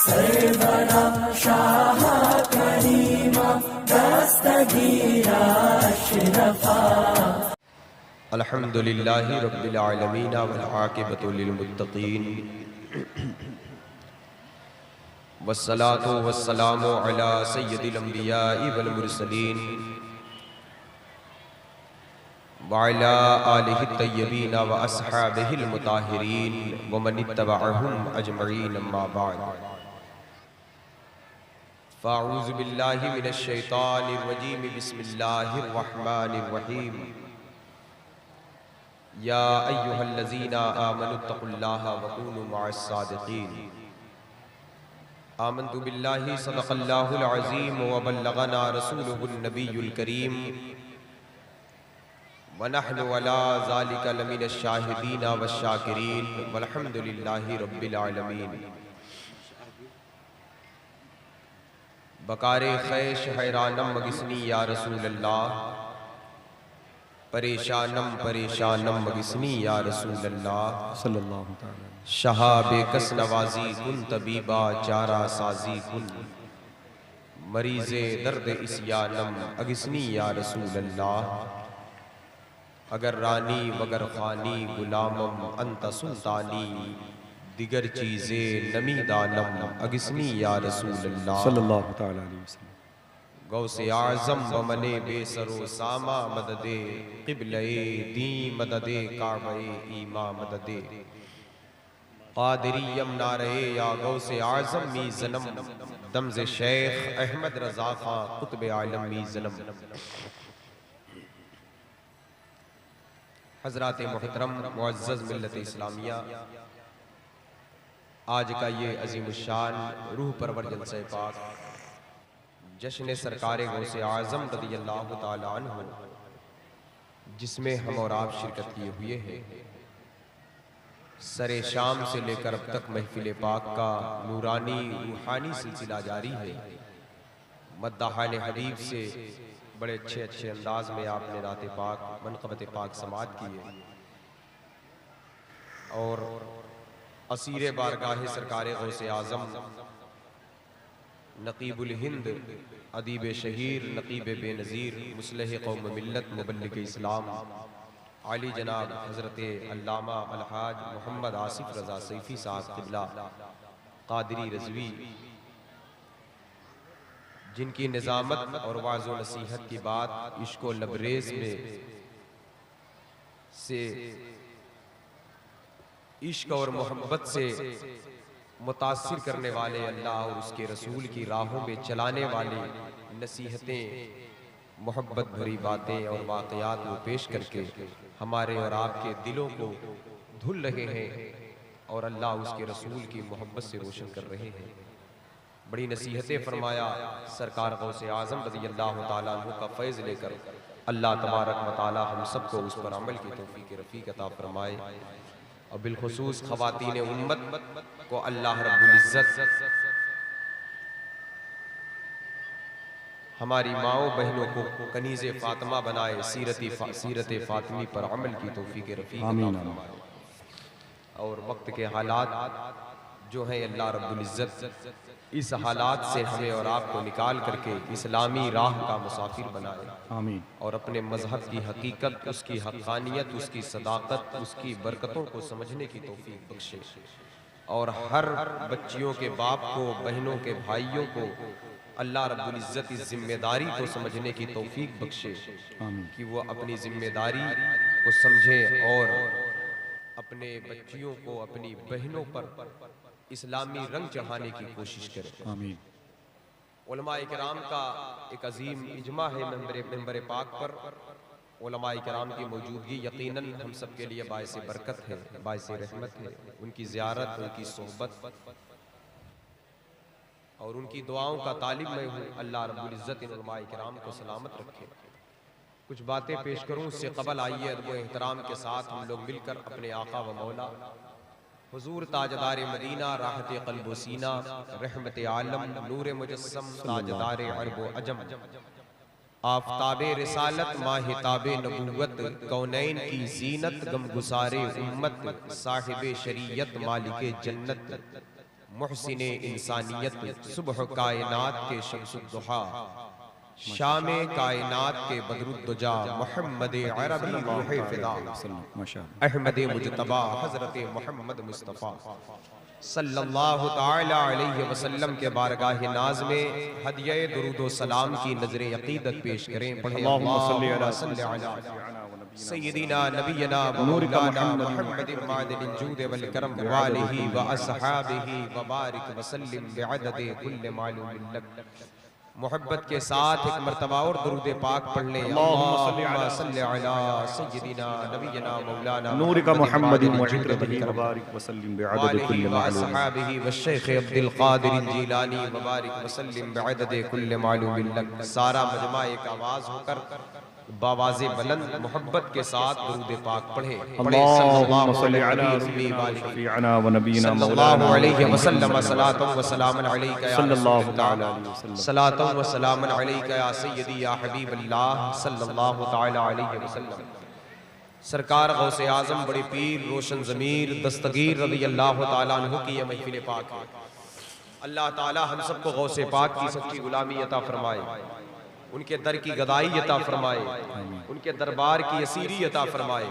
सरवरा शाह करीमा दस्तगीरा अशरफा। अल्हम्दुलिल्लाहि रब्बिल आलमीन वल आक़िबतु लिल मुत्तक़ीन वस्सलातु वस्सलामु अला सय्यिदिल अंबिया'i वल मुरसलीन व अला आलिहि तय्यबीन व अस्हाबिहिल मुताहिरीन व मन इत्तबअहुम अजमईन अम्मा बअद। फ़अऊज़ु बिल्लाहि मिनश शैतानिर रजीम बिस्मिल्लाहिर रहमानिर रहीम। या अय्युहल्लज़ीना आमनुत्तक़ुल्लाहा व कूनू मअस सादिक़ीन। आमन्तु बिल्लाहि सदक़ल्लाहुल अज़ीम व बल्लगना रसूलुहुन नबियुल करीम व नहनु अला ज़ालिका लमिनश शाहिदीन वश्शाकिरीन वल्हम्दुलिल्लाहि रब्बिल आलमीन। बकारे खैश हैरानम मगिस्नी या रसूल अल्लाह, परेशानम परेशानम मगिस्नी या रसूल अल्लाह सल्लल्लाहु तआला। शहाबे कस नवाजी कुन तबीबा चारा साजी कुन, मरीज़े दर्द इस्यानम अगिस्नी या रसूल अल्लाह। अगर रानी मगर खानी गुलामम अंत सुल्तानी, दिगर चीज़े नमी दानम अगिस्नी या रसूल अल्लाह सल्लल्लाहु तआला अलैहि वसल्लम। गौसे आज़म बमने बेसरो सामा मददे क़िबले दी मददे काबे ईमा मददे। क़ादिरियम नारे या गौसे आज़म मी ज़नम, दमज़े शेख अहमद रज़ा ख़ां क़ुत्ब आलम मी ज़नम। हज़रात मोहतरम मुअज़्ज़ज़ मिल्लत इस्लामिया, आज का ये अज़ीमुश्शान रूह परवर जलसे पाक जश्न सरकारे गौसे आज़म रज़ियल्लाहु ताला अन्हु, जिसमें हम और आप शिरकत किए हुए हैं, सरे शाम से लेकर अब तक महफिल पाक का नूरानी रूहानी सिलसिला जारी है। मद्दाहान हबीब से बड़े अच्छे अच्छे अंदाज में आपने नाते पाक मनक़बत पाक समात किए और असीर बारगाह सरकार गौसे आज़म नक़ीबुल हिंद अदीब शहीर नक़ीब बेनज़ीर मुस्लिह कौम मिल्लत मुबल्लिग इस्लाम आली जनाब हज़रत अल्लामा अलहाज मोहम्मद आसिफ रज़ा सैफ़ी साहब क़िबला क़ादिरी रज़वी, जिनकी निज़ामत और वाज़ व नसीहत की बात इश्क़ व लबरेज़ में से इश्क़ और मोहब्बत से मुतासिर करने वाले अल्लाह और उसके रसूल की राहों में चलाने वाली नसीहतें, मोहब्बत भरी बातें और वाक़यात वो पेश करके हमारे और आपके दिलों को धुल रहे हैं और अल्लाह उसके रसूल की मोहब्बत से रोशन कर रहे हैं। बड़ी नसीहतें फरमाया सरकार गौसे आज़म रज़ियल्लाहु ताला अन्हु का फैज़ लेकर अल्लाह तबारक व तआला हम सबको उस पर अमल की तौफ़ीक़ रफ़ीक़ अता फरमाए और बिलख़ुसूस ख़वातीन उम्मत को अल्लाह रब्बुल इज़्ज़त हमारी माओ बहनों को कनीज़े फ़ातिमा बनाए, सीरत फ़ातिमी पर अमल की तौफ़ीक़ रफ़ीक़ अता फरमाए और वक्त के हालात जो हैं अल्लाह रब्बुल इज़्ज़त इस हालात से हमें और आपको निकाल करके इस्लामी राह का मुसाफिर बनाए। आमीन। और अपने मजहब की हकीकत, उसकी हक़ानियत, उसकी सदाकत, उसकी बरकतों को समझने की तौफीक बख्शे और हर बच्चियों के बाप को, बहनों के भाइयों को अल्लाह रब्बुल इज़्ज़त इस जिम्मेदारी को समझने की तौफीक बख्शे कि वो अपनी जिम्मेदारी को समझे और अपने बच्चियों को, अपनी बहनों पर इस्लामी रंग चढ़ाने की कोशिश करें। आमीन। उलमाए किराम का एक अजीम इजमा है मेंबर पाक पर। उलमाए किराम की मौजूदगी यकीनन हम सब के लिए बायसे बरकत है, बायसे रहमत है। उनकी ज़ियारत, उनकी सोहबत और उनकी दुआओं का तालिब मैं हूँ। अल्लाह रब्बुल इज़्ज़त इन उलमाए किराम को सलामत रखे। कुछ बातें पेश करूँ उससे कबल आइए अदब व एहतराम के साथ हम लोग मिलकर अपने आका व मौला हुजूर ताजदार मदीना, राहत क़ल्ब व सीना, रहमत आलम, नूर मुजस्सम, ताजदार अरब व अजम, आफ़ताबे रिसालत, माहिताबे नबूवत, कौनैन की ज़ीनत, गम गुसारे उम्मत, साहिबे शरीयत, मालिके जन्नत, मुहसिने इंसानियत, सुबह कायनात के शम्सुद्दुहा, शामे कायनात के बदरुद्दुजा, मोहम्मद अरबी रूहे फिदा, अहमद मुजतबा, हजरत मोहम्मद मुस्तफ़ा सल्लल्लाहु ताला अलैहि वसल्लम के बारगाह नाज में हदिया दुरूद व सलाम की नजरे अकीदत पेश करें। पढ़ें सय्यदिना नबीना मौलाना मुहम्मदिन मादिनिल जूद वल करम वालिही व अस्हाबिही व बारिक व सल्लिम बिअददि कुल्ल मालूमिन लक। मोहब्बत के साथ एक मर्तबा और दुरूद पाक पढ़ लें। अल्लाहुम्मा सल्लि अला सय्यदिना नबीना मौलाना नूर का मुहम्मदिन मुजतबी व बारिक व सल्लिम बिअददि कुल्ल मालूम अस्हाबिही व शेख अब्दुल कादिर जीलानी व बारिक व सल्लिम बिअददि कुल्ल मालूमिन लक। सारा मजमा एक आवाज होकर बावाज़े बुलंद मोहब्बत के साथ दुरूद पाक पढ़े। अल्लाहुम्मा सल्लि अला सय्यिदिना व नबीना मौलाना अलैहि वसल्लम सलातु व सलामुन अलैका या सल्लल्लाहु तआला अलैहि वसल्लम सलातु व सलामुन अलैका या सय्यदी या हबीबल्लाह सल्लल्लाहु तआला अलैहि वसल्लम। सरकार गौसे आजम बड़े पीर रोशन ज़मीर दस्तगीर रज़ी अल्लाह तआला अन्हु की यह महफिल पाक है। अल्लाह ताला हम सबको गौसे पाक की सच्ची गुलामी अता फरमाए, उनके दर की गदाई अता फरमाए, उनके दरबार की असीरी अता फरमाए,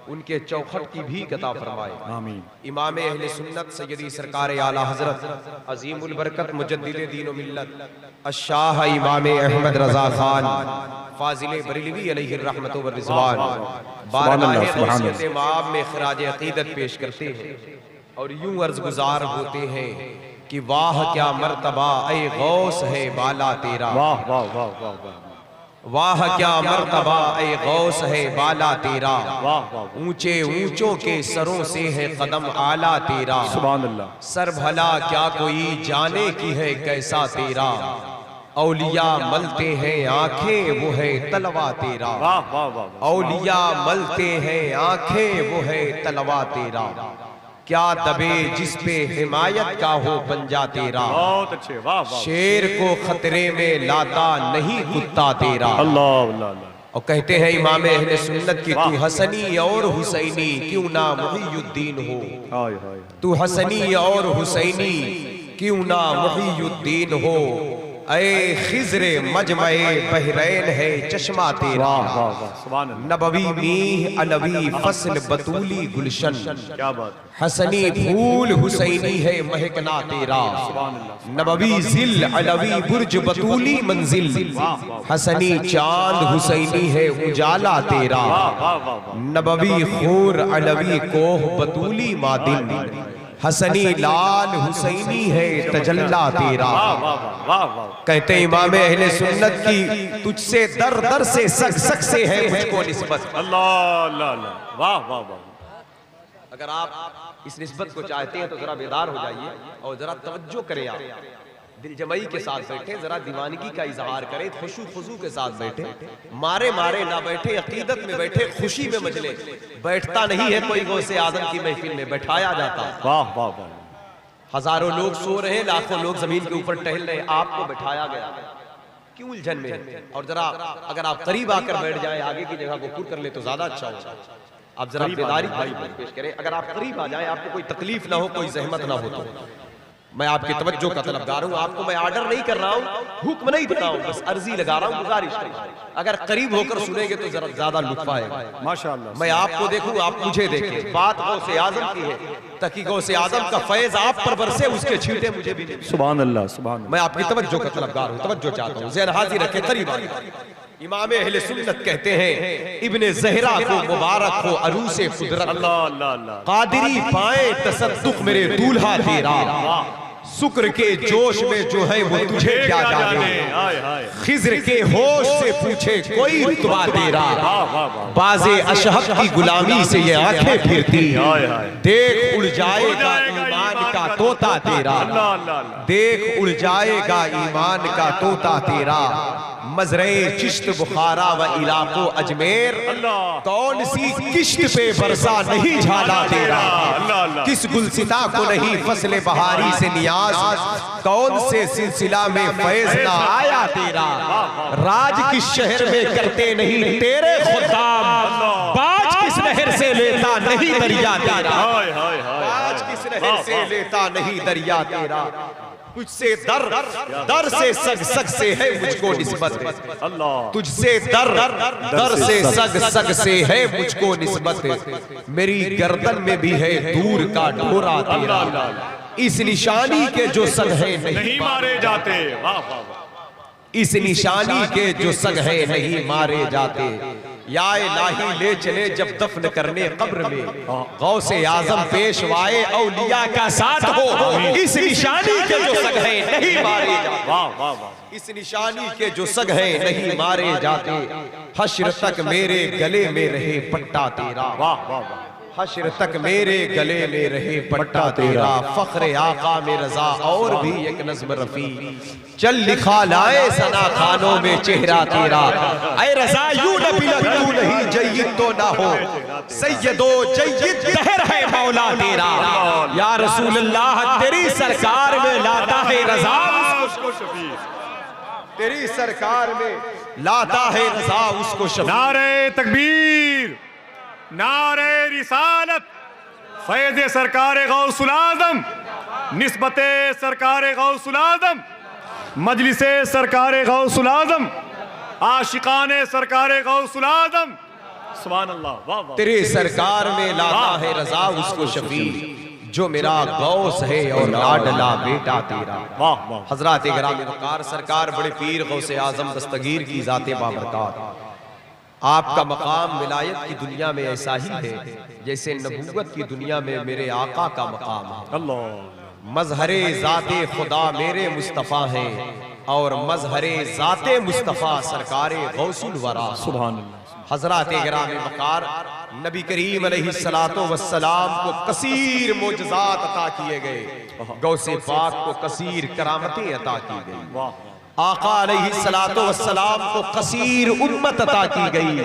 उनके चौखट की भी अता फरमाए। आमीन। इमाम अहले सुन्नत सय्यदी सरकार आला हजरत अजीमुल बरकत मुजद्दिद दीन व मिल्लत अशाह इमाम अहमद रजा खान फाजिल बरेलवी अलैहि रहमतु व रिज़वान बारगाह गौसियत माब में खराज अकीदत पेश करते हैं और यूं अर्ज गुजार होते हैं कि वाह क्या मर्तबा ए गौस है बाला तेरा। वाह वाह वाह वाह वाह वाह क्या मर्तबा ए गौस है बाला तेरा। वाह वाह ऊंचे ऊंचों के सरों से है कदम आला तेरा। सुभान अल्लाह। सर भला क्या कोई जाने की है कैसा तेरा। औलिया मलते हैं आंखें वो है तलवा तेरा। वाह वाह वाह औलिया मलते हैं आंखें वो है तलवा तेरा। क्या दबे जिस पे हिमायत का हो पंजा तेरा। बहुत अच्छे। वाह वाह। शेर को खतरे में लाता नहीं कुत्ता तेरा। अल्लाह अल्लाह अल्लाह। और कहते हैं इमाम अहले सुन्नत की तू हसनी और हुसैनी क्यों ना मुहीयुद्दीन हो। हाय हाय। तू हसनी और हुसैनी क्यों ना मुहीयुद्दीन हो। ऐ खिज़्रे मजमए बहरैन है चश्मा तेरा। वाह वाह वाह सुभान अल्लाह। नबवी मीह अलवी फसल बतूली गुलशन। क्या बात। हसनी फूल हुसैनी है महकना तेरा। नबवी जिल अलवी बुर्ज बतूली मंजिल। हसनी चांद हुसैनी है उजाला तेरा। नबवी खूर अलवी कोह बतूली मादिन। हसनी लाल हुसैनी है तजल्ला तेरा। कहते इमाम अहले सुन्नत की तुझसे दर दर से सक सक से है मुझको निस्बत। अल्लाह अल्लाह अल्लाह। वाह वाह वाह। अगर आप इस निस्बत को चाहते हैं तो जरा बेदार हो जाइए और जरा तवज्जो करें। आप दिल जमई के साथ बैठे, जरा दीवानगी का इजहार करें, खुशू खुजू के साथ बैठे, मारे मारे ना बैठे, अकीदत में बैठे, खुशी में मजले। बैठता नहीं है कोई गौसे आजम की महफिल में, बैठाया जाता। वाह वाह वाह। हजारों लोग सो रहे, लाखों लोग जमीन के ऊपर टहल रहे, आपको बैठाया गया। क्यों उलझन में? और जरा अगर आप करीब आकर बैठ जाए, आगे की जगह को पूर कर ले तो ज्यादा अच्छा होगा। आप जरा बेदारी पेश करें। अगर आप करीब आ जाए, आपको कोई तकलीफ ना हो, कोई जहमत ना हो, तो मैं आपकी तवज्जो का तलबगार हूँ। आपको मैं आर्डर नहीं कर रहा हूँ, हुक्म नहीं देता हूँ, बस अर्जी लगा रहा हूँ, गुजारिश। अगर करीब होकर सुनेंगे तो जरा ज्यादा लुत्फ आएगा। माशाअल्लाह। मैं आपको देखूँ, आप मुझे देखें। बात गौसे आजम की है ताकि गौसे आजम का फैज आप पर बरसे, उसके छींटे मुझे भी मिले। सुभान अल्लाह सुभान अल्लाह। मैं आपकी तवज्जो का तलबगार हूँ, तवज्जो चाहता हूँ, ज़हन हाजिर रखें, करीब आइए। इमाम अहले सुन्नत कहते हैं इब्ने ज़हरा को मुबारक हो अरूसे कुदरत। अल्लाह अल्लाह अल्लाह। कादरी पाए तसद्दुक मेरे दूल्हा तेरा। शुक्र के जोश में जो है वो तुझे क्या जाने। खिज़्र के होश से पूछे कोई रुतबा तेरा। बाज़े अशहब की गुलामी से ये आंखें फिरती, देख उड़ जाएगा ईमान का तोता तेरा। देख उड़ जाएगा ईमान का तोता तेरा। मजरे चिश्त बुखारा व इलाको अजमेर, कौन सी किश्त पे बरसा नहीं झाला तेरा। किस गुलसिता को नहीं फसले बहारी से नियाज, कौन से सिलसिला में फैज ना आया तेरा। राज किस शहर में करते नहीं तेरे खुदाम, बाज किस नहर से लेता नहीं दरिया तेरा। बाज किस लहर से लेता नहीं दरिया तेरा, तुझसे दर से सग से है मुझको निस्बत, तुझसे दर से सग से है मुझको निस्बत, मेरी गर्दन में भी है दूर का ढोरा तेरा, इस निशानी के जो सग है नहीं मारे जाते, इस निशानी के जो सग है नहीं मारे जाते, या इलाही ले चले जब दफन करने कब्र में, गौसे आजम पेशवाए औलिया का साथ हो, इस निशानी के जो सग है नहीं मारे जाते, इस निशानी के जो सग है नहीं मारे जाते, हश्र तक मेरे गले में रहे पट्टा तेरा, हश्र तक मेरे गले में रहे पट्टा तेरा, फख्रे आका में रजा और भी एक नज़्म रफी, चल लिखा लाए सना खानों में चेहरा तेरा, ऐ रजा यूं न बिलक तू नहीं जय्यद तो ना हो, सैयदो जय्यद दहर है मौला तेरा, या रसूल अल्लाह तेरी सरकार में लाता है रजा उसको शफी, तेरी सरकार में लाता है रजा उसको शफी। नारे तकबीर, नारे रिसालत, फैज़ सरकार गौसुल आज़म, निस्बते सरकार गौसुल आज़म, मजलिसे सरकार गौसुल आज़म, आशिकाने सरकार गौसुल आज़म, सुभान अल्लाह, वाह वाह। तेरे सरकार में लाता है रजा उसको शफी, जो मेरा गौस है और लाडला बेटा तेरा, वाह वाह। हजरत गिरामी वक़ार सरकार बड़े पीर गौसे आज़म दस्तगीर की ज़ाते बाबरकत, आपका मकाम विलायत की दुनिया में ऐसा ही है जैसे नबूवत की दुनिया में मेरे आका का मकाम है। अल्लाह, मजहरे ज़ाते खुदा मेरे मुस्तफ़ा हैं और मजहरे ज़ाते मुस्तफ़ा सरकारे गौसुल वरा, सुभान अल्लाह। हजरत गिरामी वक़ार नबी करीम अलैहिस्सलातो वस्सलाम को कसीर मोजज़ात अता किए गए, गौसे पाक को कसीर करामतें अता की गई, आका अलैहिस्सलातो वस्सलाम को कसीर उम्मत अता की गई,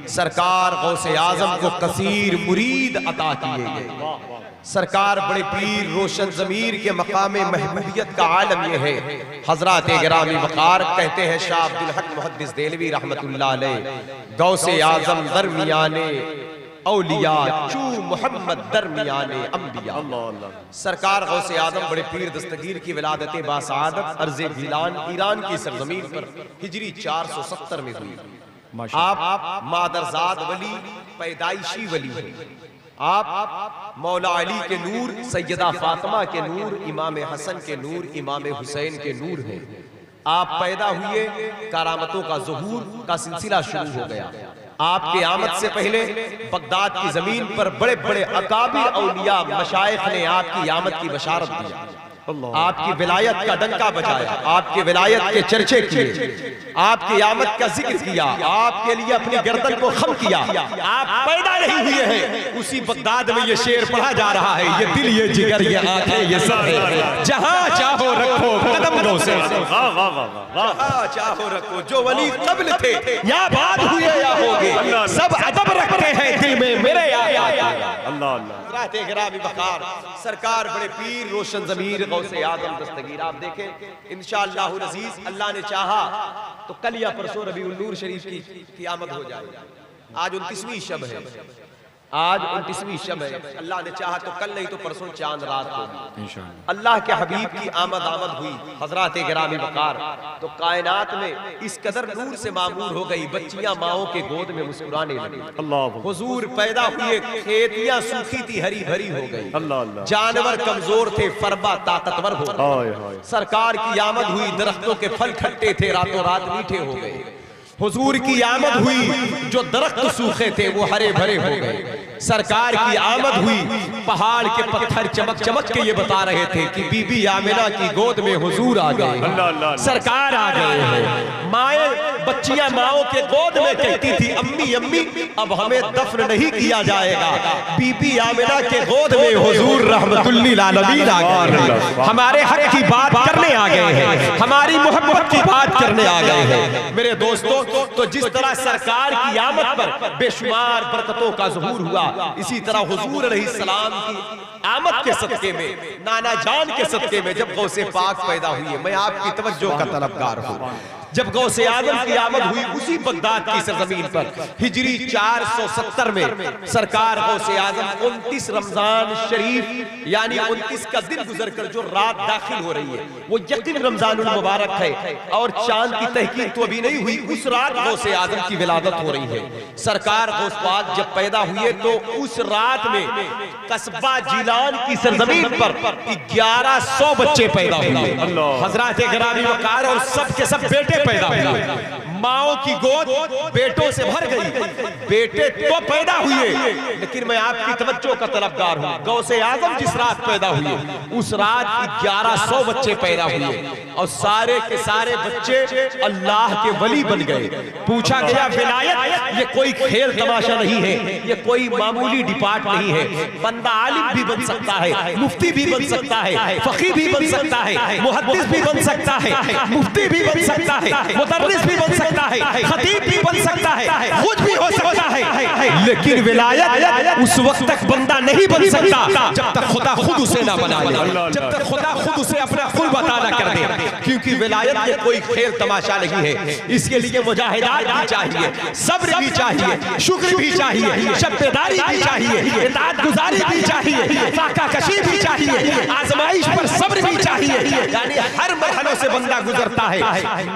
सरकार गौसे आजम को कसीर मुरीद अता किए गए। सरकार बड़े पीर रोशन ज़मीर के मकाम महबूबियत का आलम यह है, हजरत गिरामी वक़ार कहते हैं शाह अब्दुल हक मुहद्दिस देलवी रहमतुल्लाह अलैह, गौसे आजम दरमियाने औलिया चू मोहम्मद दरमियाने अंबिया, सरकार गौसे आजम बड़े पीर दस्तगीर की विलादत बासादत अर्ज़े गिलान ईरान की सरजमीन पर हिजरी 470 में हुई। आप मादरजाद वली पैदाइशी वली हैं, आप मौला अली के नूर, सैयदा फातिमा के नूर, इमाम हसन के नूर, इमाम हुसैन के नूर हैं। आप पैदा हुए, करामतों का ज़ुहूर का सिलसिला शुरू हो गया। आपके आमद से पहले बगदाद की जमीन पर बड़े बड़े अकाबिर औलिया मशाइख ने आपकी आमद की बशारत दी, आपकी विलायत का डंका बजाया, आपके विलायत के चर्चे किए, आपकी आमद का जिक्र किया, आपके लिए अपनी गर्दन को खम किया। आप पैदा नहीं हुए हैं, उसी बगदाद में ये शेर पढ़ा जा रहा है, ये दिल ये जिगर ये आंखें ये सब है, जहां चाहो रखो कदम गौसे, जहां चाहो रखो, जो वली कब्ल थे या बाद हुए या होगे, सब अदब रखते हैं दिल में मेरे आका। अल्लाह अल्लाह। गिरामी वक़ार सरकार बड़े पीर रोशन ज़मीर गौसे आज़म दस्तगीर, आप देखें इंशाअल्लाह अज़ीज़, अल्लाह ने चाहा तो कल या परसों रबीउल नूर शरीफ की आमद हो जाएगी। आज 29वीं शब है, आज 29वीं शब है, अल्लाह ने चाहा तो कल नहीं तो परसों चांद रात होगी इंशाअल्लाह। अल्लाह के हबीब की आमद हुई हजरत गिरामी वक़ार, तो कायनात में इस कदर नूर से मामूर हो गई, बच्चियां माओं के गोद में मुस्कुराने लगी। हुजूर पैदा हुए, खेतियां सूखी थी हरी भरी हो गई, जानवर कमजोर थे फरबा ताकतवर हो गए। सरकार की आमद हुई, दरख्तों के फल खट्टे थे रातों रात मीठे हो गए। हुजूर की आमद हुई, जो दरख्त सूखे थे वो हरे भरे हो गए। सरकार की आमद हुई, पहाड़ के पत्थर चमक चमक के ये बता रहे थे कि बीबी आमिना की गोद में हुजूर आ गए, सरकार आ गए हैं। माए बच्चियां माओं के गोद में कहती थी अम्मी अम्मी अब हमें दफन नहीं किया जाएगा, बीबी आमिना के गोद में हुजूर रहमतुल लिल आलमीन आ गए हैं, हमारे हक की बात करने आ गए हैं, हमारी मोहब्बत की बात करने आ गए हैं। मेरे दोस्तों, तो जिस तरह सरकार की आमद पर बेशुमार बरकतों का ज़ुहूर हुआ, इसी तरह हुजूर अलैहिस्सलाम की आमद के सदके में, नाना जान के सदके में जब गौसे पाक पैदा हुई, मैं आपकी तवज्जो का तलबगार हूँ। जब गौसे आजम की आमद हुई उसी बगदाद की सरजमीन पर हिजरी 470 में सरकार गौसे आजम 29 रमजान शरीफ यानी 29 का दिन गुजर कर जो रात दाखिल हो रही है वो यकीन रमजानुल मुबारक है और चांद की तहकीक तो अभी नहीं हुई, उस रात गौसे आजम की विलादत हो रही है। सरकार गौस पाक जब पैदा हुए तो उस रात में कस्बा जिलान की सरजमीन पर 1100 बच्चे पैदा हुए। हजरात गिरामी वकार और सब के सब बेटे पैदा हुए। माओ की गोद बेटों से भर गई। बेटे तो पैदा हुए लेकिन मैं आपकी तवज्जो का तलबगार हूं, गौसे आजम जिस रात पैदा हुए उस रात 1100 बच्चे पैदा हुए और सारे के सारे बच्चे अल्लाह के वली बन गए। पूछा गया विलायत ये कोई खेल तमाशा नहीं है, ये कोई मामूली डिपार्ट नहीं है। बंदा आलिम भी बन सकता है, मुफ्ती भी बन सकता है, फकीह भी बन सकता है, मुहद्दिस भी बन सकता है, मुफ्ती भी बन सकता है, मुदर्रिस भी बन सकता है, खतीब भी बन सकता है, कुछ भी हो सकता है, लेकिन विलायत उस वक्त तक बंदा नहीं बन सकता जब तक खुदा खुद उसे ना बना ले, जब तक खुदा खुद उसे अपना खुद बता ना कर दे। क्योंकि विलायत ये कोई खेल तमाशा नहीं है, इसके लिए मुजाहिदात भी चाहिए, सब्र भी चाहिए, शुक्र भी चाहिए, शब्बेदारी भी चाहिए, इताअत गुजारी भी चाहिए, फाका कशी भी चाहिए, आजमाइश पर सब्र भी चाहिए। यानी हर मरहलों से बंदा गुजरता है।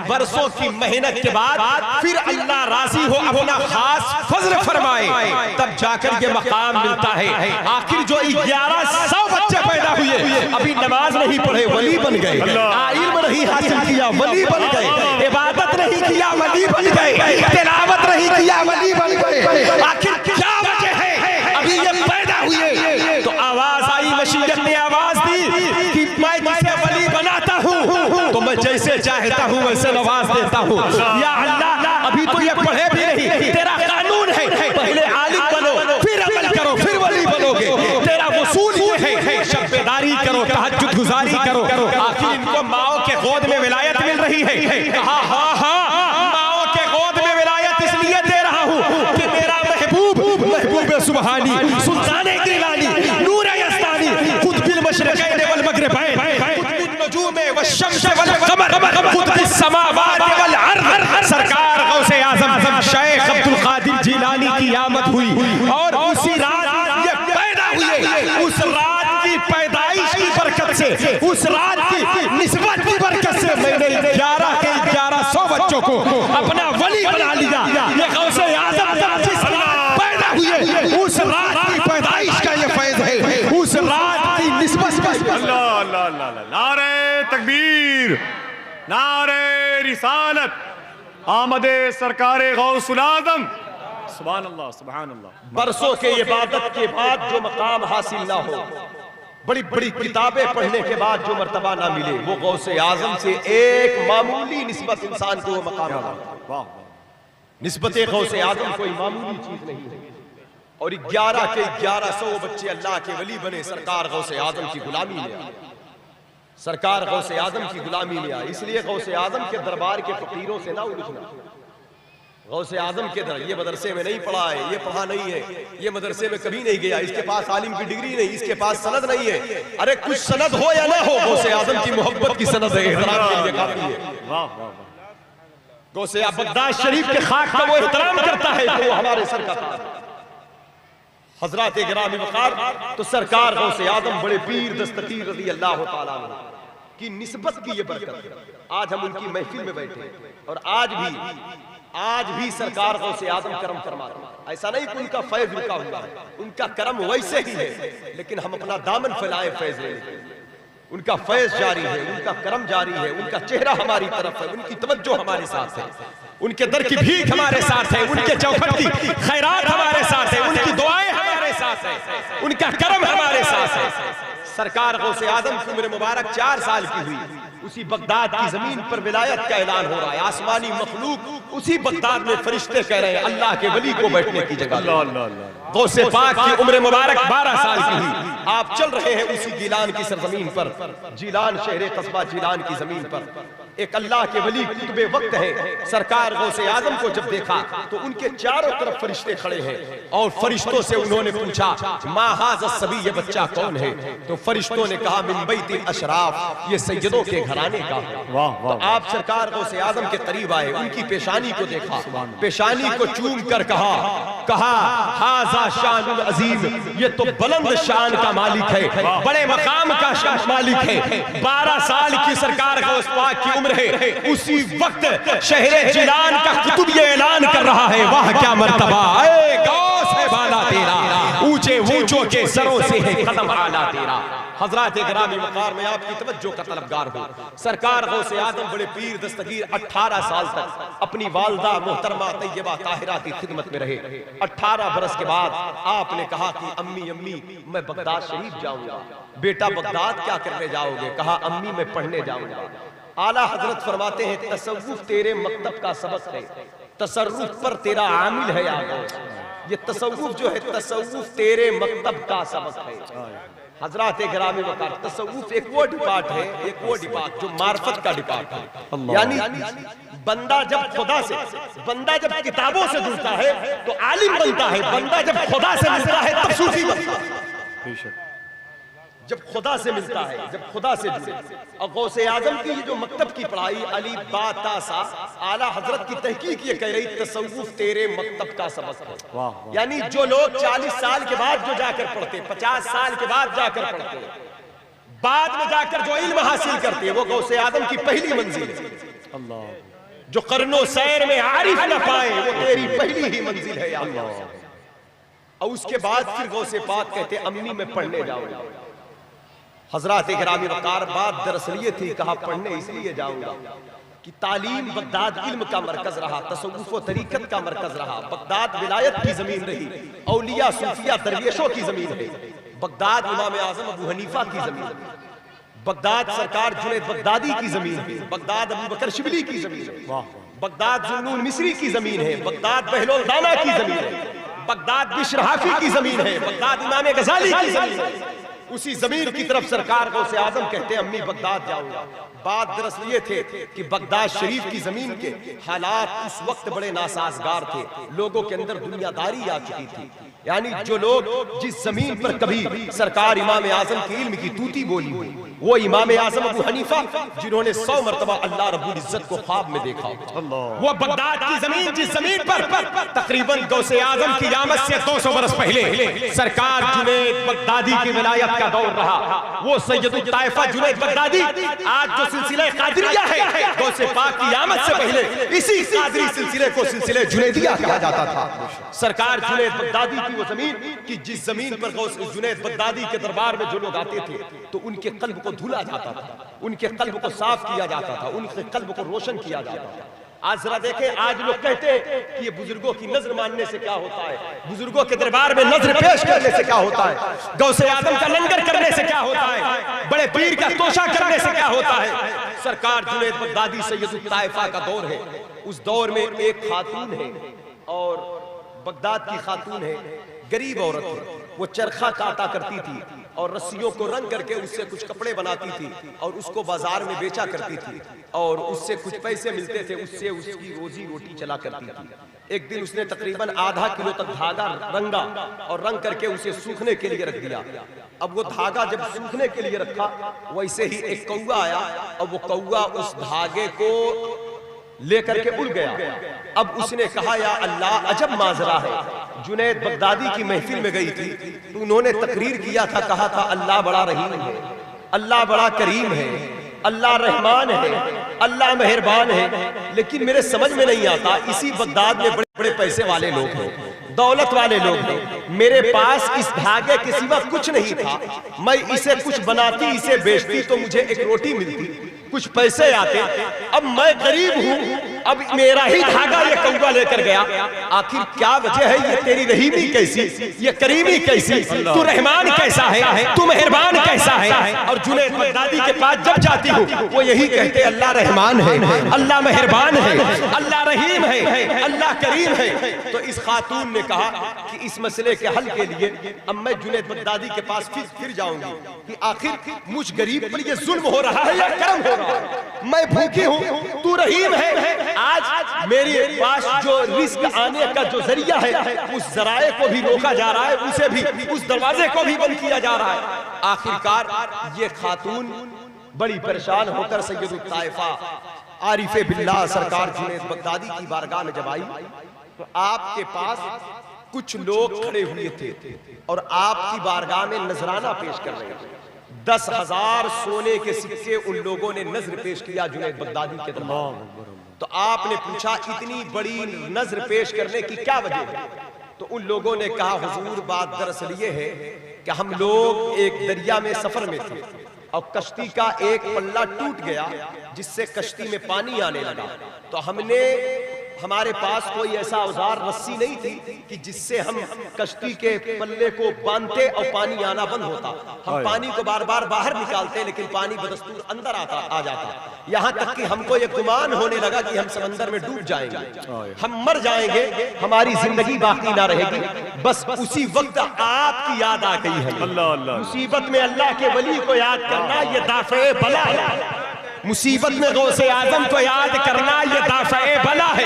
बरसों की मेहनत के बाद फिर अल्लाह राजी हो अपना खास फजल फरमाए तब जाकर के मकाम मिलता है। आखिर जो 1100 बच्चे पैदा हुए अभी नमाज नहीं पढ़े वली बन गए, इल्म नहीं हासिल किया वली बन गए, इबादत नहीं किया वली बन गए, तिलावत नहीं किया वली बन गए। आखिर क्या वजह है? अभी ये पैदा हुए तो आवाज आई, मशीयत ने आवाज दी कि मैं जिसे वली बनाता हूँ तो मैं जैसे चाहता हूँ वैसे नवाज देता हूँ। या अल्लाह अभी तो ये पढ़े भी नहीं, तेरा कानून है पहले आलिम बनो फिर अमल करो फिर वली बनोगे, तेरा वसूल ये है शब्बेदारी करो, तहज्जुद गुजारी करो। आखिर इनको माओ के गोद में विलायत मिल रही है। कहा हाँ माओ के गोद में विलायत इसलिए दे रहा हूँ कि मेरा महबूब सुबहानी सुल्ताने गिलानी नूरे यस्तानी खुद बिल मशरिक़ैन वल मग़रिबैन खुद बिन नजूम व शम्स वल क़मर खुद बिस समावात वल अर्ज़। सरकार गौसे आज़म शेख अब्दुल कादिर जिलानी की आमद हुई और उसी रात ये पैदा हुए। उस रात की पैदाइश की बरकत से, उस रात की निस्बत की बरकत से मैंने 11 के 1100 बच्चों को अपना वली बना लिया। ये गौसे आज़म जिस रात पैदा हुए उस रात की पैदाइश का ये फैज़ है, उस रात की निस्बत का। अल्लाह अल्लाह अल्लाह, नारे तकबीर, नारे रिसालत, आमदे सरकारे गौसुल आज़म, सुभान अल्लाह सुभान अल्लाह। बरसों के इबादत के बाद जो मकाम हासिल ना हो, बड़ी बड़ी किताबें पढ़ने के बाद जो मर्तबा ना मिले, वो गौसे आज़म से एक मामूली निस्बत इंसान को वो मकाम मिला। निस्बत गौसे आज़म कोई मामूली चीज नहीं है। और 11 के 1100 बच्चे अल्लाह के वली बने, सरकार गौसे आज़म की गुलामी लिया, सरकार गौसे आज़म की गुलामी लिया। इसलिए गौसे आज़म के दरबार के फकीरों से ना उलझना। गौसे आज़म के दर ये मदरसे में नहीं पढ़ा है, ये पढ़ा नहीं है, ये मदरसे में कभी नहीं गया, इसके पास आलिम की डिग्री नहीं, इसके पास सनद नहीं है। अरे कुछ सनद हो या ना हो, गौसे आज़म की मोहब्बत की सनद है, एहतराम के लिए काफी है। गौसे बगदाद शरीफ के खाक का वो एहतराम करता है तो वो हमारे सर का ताज है। हजरात गिरामी वक़ार, तो सरकार गौसे आज़म बड़े पीर दस्तगीर रज़ी अल्लाह तआला अन्हु की निस्बत की ये बरकत है। आज हम उनकी महफिल में बैठे और आज भी सरकार गौसे आज़म करम फरमाते हैं। ऐसा नहीं कि उनका फैज़ रुका हुआ है, उनका करम वैसे ही है, लेकिन हम अपना दामन फैलाए फैज़ लेने। उनका फैज़ जारी है, उनका करम जारी है, उनका चेहरा हमारी तरफ है, उनकी तवज्जो हमारे साथ है, उनके दर की भीख हमारे साथ है, उनके चौखट की खैरात हमारे साथ है, उनकी दुआएं हमारे साथ है, उनका करम हमारे साथ है। सरकार गौसे आज़म की उम्र मुबारक 4 साल की हुई, उसी बगदाद की जमीन पर विलायत का ऐलान हो रहा है। आसमानी मखलूक उसी बगदाद में फरिश्ते कह रहे हैं अल्लाह के वली को बैठने की जगह। गौसे पाक की उम्र मुबारक 12 साल की हुई, आप चल रहे हैं उसी जिलान की सरजमीन पर, जिलान शहर कस्बा जिलान की जमीन पर। एक अल्लाह के वली कुतुबे वक्त है, सरकार गौसे आजम को जब देखा तो उनके चारों तरफ फरिश्ते खड़े हैं और फरिश्तों से उन्होंने पूछा मा हाज़ा सभी, ये बच्चा कौन है? तो फरिश्तों ने कहा मिन बैति अशराफ, ये सैयदों के घराने का है। तो आप सरकार गौसे आजम के करीब आए, उनकी पेशानी को देखा, पेशानी को चूम कर कहा हाज़ा शानुल अजीम, ये तो बुलंद शान का मालिक है, बड़े मकाम का मालिक है। 12 साल की सरकार गौस पाक की उम्र है, उसी वक्त शहरे जिलान का कुतुब ये ऐलान कर रहा है वाह क्या मर्तबा, ऐ गौस है बाला तेरा, ऊंचे ऊंचों के सरों से है कदम आला तेरा। हजरात गिरामी वक़ार में आपकी तवज्जो का तलबगार हूँ। सरकार गौसे आजम बड़े पीर दस्तगीर 18 साल तक अपनी वालदा मोहतरमा तैयबा ताहिरा की खिदमत में रहे। 18 बरस के बाद आपने कहा कि अम्मी अम्मी मैं बगदाद शरीफ जाऊंगा। बेटा बगदाद क्या करने जाओगे? कहा अम्मी मैं पढ़ने जाऊंगा। आला हजरत फरमाते हैं तसव्वुफ तेरे मकतब का सबक है, तसर्रुफ पर तेरा आमिल है। ये तसव्वुफ जो है, तसव्वुफ तेरे मकतब का सबक है। हजरात गिरामी वक़ार, तसव्वुफ एक वो डिपार्ट है, एक वो डिपार्ट जो मार्फत का डिपार्ट है। यानी बंदा जब खुदा से, बंदा जब किताबों से जुड़ता है तो आलिम बनता है, बंदा जब खुदा से मिलता है तब सूफी बनता है। जब खुदा से मिलता है, जब खुदा से जुड़े। और गौसे आजम की जो मकतब की पढ़ाई अली बा ता सा, आला हजरत की तहकीक ये कह रही तसव्वुफ तेरे मकतब का सबक है। यानी जो लोग 40 साल के बाद जो जाकर पढ़ते, 50 साल के बाद जाकर पढ़ते, बाद में जाकर जो इल्म हासिल करते, वो गौसे आजम की पहली मंजिल है। जो कर्नो सैर में आरिफ न पाए वो तेरी पहली ही मंजिल है या अल्लाह। और उसके बाद फिर गौसे पाक कहते अम्मी मैं पढ़ने जाऊंगा। हजरात गिरामी वक़ार, बात दरअसल ये थी, कहा पढ़ने इसलिए जाऊंगा कि तालीम बगदाद इल्म का मरकज रहा, तसव्वुफ व तरीकत का मरकज रहा। बगदाद विलायत की जमीन रही, औलिया सूफिया दरवेशों की जमीन है। बगदाद इमाम आजम अबू हनीफा की जमीन है। बगदाद सरकार जुनैद बगदादी की जमीन है। बगदाद अबू बकर शिबली की जमीन है। बगदाद जुन्नून मिस्री की जमीन है। बगदाद बहलोल दाना की जमीन है। बगदाद बिश्र हाफी की जमीन है। बगदाद इमाम गजाली की जमीन है। उसी जमीन की तरफ सरकार गौसे आजम कहते हैं अम्मी बगदाद जाऊंगा। बात दरअसल ये थे कि बगदाद शरीफ की जमीन के हालात उस वक्त बड़े नासाजगार थे, लोगों के अंदर दुनियादारी आ चुकी थी। यानी जो लोग जिस जमीन पर कभी सरकार इमाम आजम के इल्म की तूती बोली हुई, वो इमाम आजम अबू हनीफा जिन्होंने 100 मरतबा अल्लाह रब्बुल इज्जत को ख्वाब में देखा, वो बगदाद की जमीन जिस जमीन पर तकरीबन गौसे आजम की आमद से 200 बरस पहले सरकार जुनैद बगदादी की विलायत का दौर रहा, वो सैयदुल ताइफा जुनैद बगदादी आज जो सिलसिला कादरिया है, गौसे पाक की आमद से पहले इसी कादरी सिलसिले को सिलसिले जुनैदिया कहा जाता था। सरकार जुनैद बगदादी की वो जमीन कि जिस जमीन पर गौसे जुनैद बगदादी के दरबार में जो लोग आते थे तो उनके कल्ब को धुला जाता था, उनके कल्ब को साफ किया जाता था, उनके कल्ब को रोशन किया जाता था। आज जरा देखें, आज लोग कहते हैं कि ये बुजुर्गों की नजर मानने से क्या होता है, बुजुर्गों के दरबार में नजर पेश करने से क्या होता है, गौसे आदम का लंगर करने से क्या होता है, बड़े पीर का तोशा करने से क्या होता है। सरकार जुनैद बगदादी सैयदुल ताइफा का दौर है। उस दौर में एक खातून है और बगदाद की खातून है, गरीब औरत है। वो चरखा काटा करती थी और रस्सियों को रंग करके उससे कुछ कपड़े बनाती थी और उसको बाजार में बेचा करती थी और उससे कुछ पैसे मिलते थे, उससे उसकी रोजी रोटी चला करती थी। एक दिन उसने तकरीबन आधा किलो तक धागा रंगा और रंग करके उसे सूखने के लिए रख दिया। अब वो धागा जब सूखने के लिए रखा, वैसे ही एक कौवा आया और वो कौवा उस धागे को लेकर के उड़ गया। अब उसने कहा या अल्लाह, अजब माजरा है। जुनैद बगदादी की महफिल में गई थी तो उन्होंने तकरीर किया था, कहा था अल्लाह बड़ा रहीम है, अल्लाह बड़ा करीम है, अल्लाह रहमान है, अल्लाह मेहरबान है। लेकिन मेरे समझ में नहीं आता, इसी बगदाद में बड़े बड़े पैसे वाले लोग हैं, दौलत वाले लोग हैं, मेरे पास इस धागे के सिवा कुछ नहीं था। मैं इसे कुछ बनाती, इसे बेचती तो मुझे एक रोटी मिलती, कुछ पैसे आते। अब मैं गरीब हूँ, अब मेरा ही धागा ये कौवा लेकर गया, आखिर क्या वजह है? ये तेरी रहीमी कैसी, ये करीमी कैसी, तू रहमान कैसा है, तू मेहरबान कैसा है? और जुनैद बगदादी के पास जब जाती हूँ वो यही कहते अल्लाह रहमान है, अल्लाह मेहरबान है, अल्लाह रहीम है, अल्लाह करीम है। तो इस खातून ने कहा कि इस मसले के हल के लिए अब मैं जुनैद बगदादी के पास फिर जाऊंगी कि आखिर मुझ गरीब पर ये जुल्म हो रहा है या करम हो रहा है? मैं भूखी हूँ, तू रहीम है। आज मेरे पास जो रिस्क आने का जो जरिया है उस जराए को भी रोका जा रहा है, उसे भी, उस दरवाजे को भी बंद किया जा रहा है। आखिरकार ये खातून बड़ी परेशान होकर सैयदुल ताइफा आरिफे बिल्लाह सरकार जुनैद बगदादी की बारगाह में जब आई तो आपके पास कुछ लोग खड़े हुए थे और आपकी बारगाह में नजराना पेश कर रहे थे। 10,000 सोने के सिक्के उन लोगों ने नजर पेश किया जुनैद बगदादी के दरबार। तो आपने पूछा इतनी बड़ी नजर पेश करने की क्या वजह है? तो उन लोगों ने कहा हुजूर बात दरअसल ये है कि हम लोग एक दरिया में सफर में थे और कश्ती का एक पल्ला टूट गया जिससे कश्ती में पानी आने लगा। तो हमारे पास कोई ऐसा औजार रस्सी नहीं थी कि जिससे हम कश्ती के पल्ले को बांधते और पानी आना बंद होता। हम पानी को बार बार बाहर निकालते लेकिन पानी बदस्तूर अंदर आ जाता। यहाँ तक कि हमको ये गुमान होने लगा कि हम समंदर में डूब जाएंगे, हम मर जाएंगे, हमारी जिंदगी बाकी ना रहेगी। बस उसी वक्त आपकी याद आ गई है। मुसीबत में अल्लाह के वली को याद करना ये दाफ़े बला है। मुसीबत में गौसे आजम को याद करना ये दाफ़े बला है।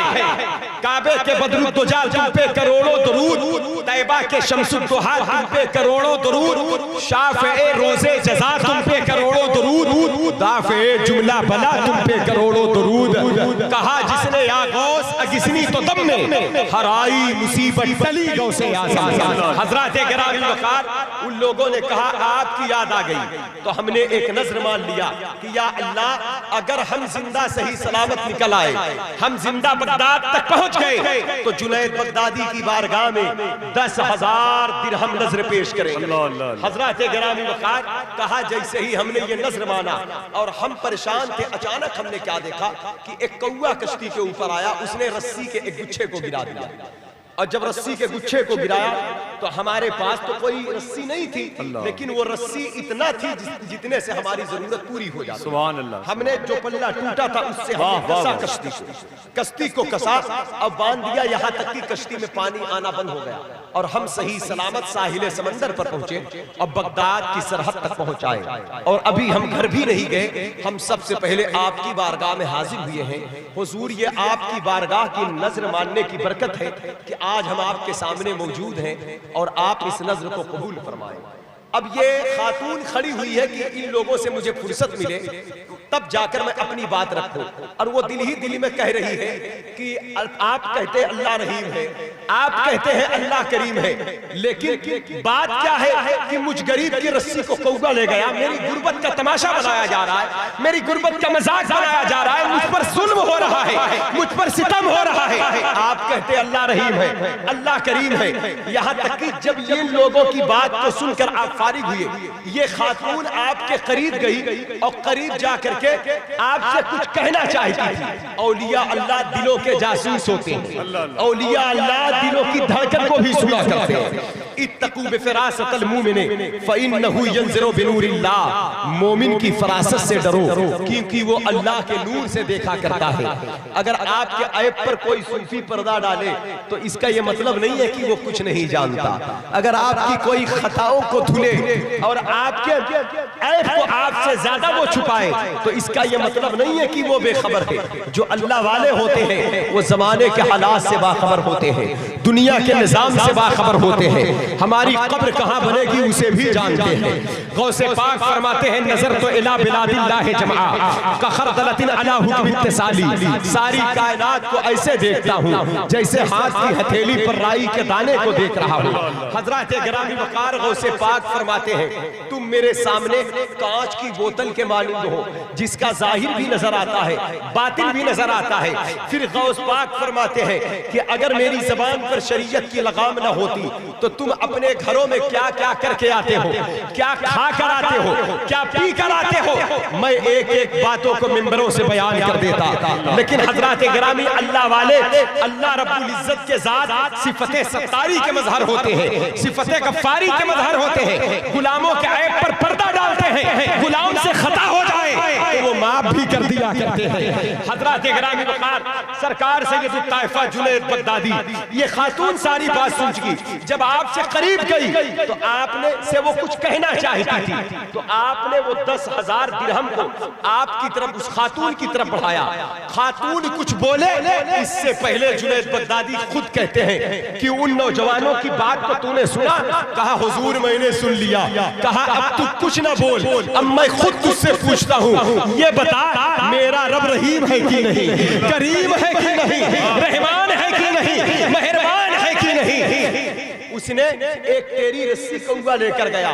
काबे के बदरुद्दोजा तुम पे करोड़ों दुरूद, तैबा के शम्सुद्दोहा तुम पे करोड़ों दुरूद, शाफ़े रोज़े जज़ा तुम पे करोड़ों दुरूद, दाफ़े जुमला बला तुम पे करोड़ों दुरूद। कहा जिसने या गौस अगिसनी तो दम में हराई मुसीबत टली गौसे आज़म। हज़रात गिरामी वक़ार उन लोगों ने कहा आपकी याद आ गई तो हमने एक नज़र मान लिया कि या अल्लाह अगर हम जिंदा सही सलामत निकल आए, हम जिंदा बगदाद तक पहुंच गए तो जुनैद बगदादी की बारगाह में 10,000 दिरहम नजर पेश करेंगे। हजरत गिरामी वक़ार कहा जैसे ही हमने ये नजर माना और हम परेशान थे, अचानक हमने क्या देखा कि एक कौवा कश्ती के ऊपर आया, उसने रस्सी के एक गुच्छे को गिरा दिया। और जब रस्सी के गुच्छे को गिराया तो हमारे पास तो कोई रस्सी नहीं थी, लेकिन वो रस्सी इतना थी जितने से हमारी जरूरत पूरी हो जाती। सुभान अल्लाह। हमने जो पल्ला टूटा था उससे हमने कसा कश्ती को कसा और बांध दिया, यहाँ तक कि कश्ती में पानी आना बंद हो गया और हम सही सलामत साहिल समंदर पर पहुंचे और बगदाद की सरहद तक पहुंचाए। और अभी हम घर भी नहीं गए, हम सबसे पहले आपकी बारगाह में हाजिर हुए हैं। हुजूर ये आपकी बारगाह की नजर मानने की बरकत है कि आज हम आपके सामने मौजूद हैं और आप इस नजर को कबूल फरमाएं। अब ये खातून खड़ी हुई है कि इन लोगों से मुझे फुर्सत मिले तब जाकर मैं अपनी बात रखूं, और वो दिल ही दिल में कह रही है कि आप कहते हैं अल्लाह रहीम है, आप कहते हैं अल्लाह करीम है, लेकिन बात क्या है कि मुझ गरीब की रस्सी को कौवा ले गया, मेरी गुर्बत का तमाशा बनाया जा रहा है, मेरी गुर्बत का मजाक बनाया जा रहा है, मुझ पर जुल्म हो रहा है, मुझ पर सितम हो रहा है। आप कहते अल्लाह रहीम है, अल्लाह करीम है। यहाँ तक कि जब ये लोगों की बात को सुनकर आप फारिग हुए, ये खातून आपके करीब गई और करीब जाकर के आपसे कुछ कहना चाहती थी। औलिया अल्लाह दिलों के जासूस होते हैं, औलिया अल्लाह दिलों की धड़कन को भी सुना करते हैं। इत्तकू बिफरासतल मुमिन फइन्नहु यंज़िरु बिनूरिल्लाह, मोमिन की फरासत से डरो क्योंकि वो अल्लाह के नूर से देखा करता है। अगर आपके ऐब पर कोई सूफी पर्दा डाले तो इसका ये मतलब नहीं है कि वो कुछ नहीं जानता। अगर आपकी कोई खताओं को धुले और आपके ऐब को आपसे ज्यादा वो छुपाए तो इसका ये मतलब नहीं है कि वो बेखबर है। जो अल्लाह वाले होते हैं वो जमाने के हालात से बाखबर होते हैं, दुनिया के निजाम से बाखबर होते हैं, हमारी कब्र कहाँ बनेगी उसे भी जानते हैं। गौसे पाक फरमाते हैं नजर तो इला बिलादिल्लाह जमा का खरदलतिन अला हुक्म इत्तिसाली, सारी कायनात को ऐसे देखता हूँ जैसे हाथ की हथेली पर राई के दाने को देख रहा हूँ। हजरत गिरामी वक़ार गौसे पाक फरमाते हैं तुम मेरे सामने कांच की बोतल के मानिंद हो जिसका जाहिर भी नजर आता है, बातिन भी नजर आता है। फिर गौस पाक फरमाते हैं कि अगर मेरी जबान पर शरीयत की लगाम न होती तो तुम अपने घरों में क्या क्या करके आते हो, क्या खा कर आते हो, क्या पी कर आते हो, मैं एक एक बातों को मिंबरों से बयान कर देता। लेकिन हजरात गिरामी, अल्लाह वाले अल्लाह रब्बुल इज्जत के ज़ात सिफते सत्तारी के मजहर होते हैं, सिफते गफ्फारी के मजहर होते हैं। गुलामों के ऐब पर पर्दा डालते हैं, गुलाम से खता हो जाए तो वो माफ भी कर दिया करते हैं। हजरात गिरामी वक़ार, सरकार सैयदुल ताइफा जुनैद बगदादी, ये खातून सारी बात सुन चुकी। जब आपसे करीब गई तो आपने से वो कुछ कहना चाहती थी, तो आपने वो 10,000 दिरहम को आपकी तरफ, उस खातून की तरफ बढ़ाया। खातून कुछ बोले इससे पहले जुनैद बगदादी खुद कहते हैं कि उन नौजवानों की बात को तूने सुना? कहा हुजूर मैंने सुन लिया। कहा अब तू कुछ ना बोल, अब मैं खुद तुझसे पूछता हूँ, ये बता मेरा रब रहीम है कि नहीं, करीम है कि नहीं, रहमान है कि नहीं, मेहरबान है कि नहीं। उसने एक तेरी रस्सी कौवा लेकर गया,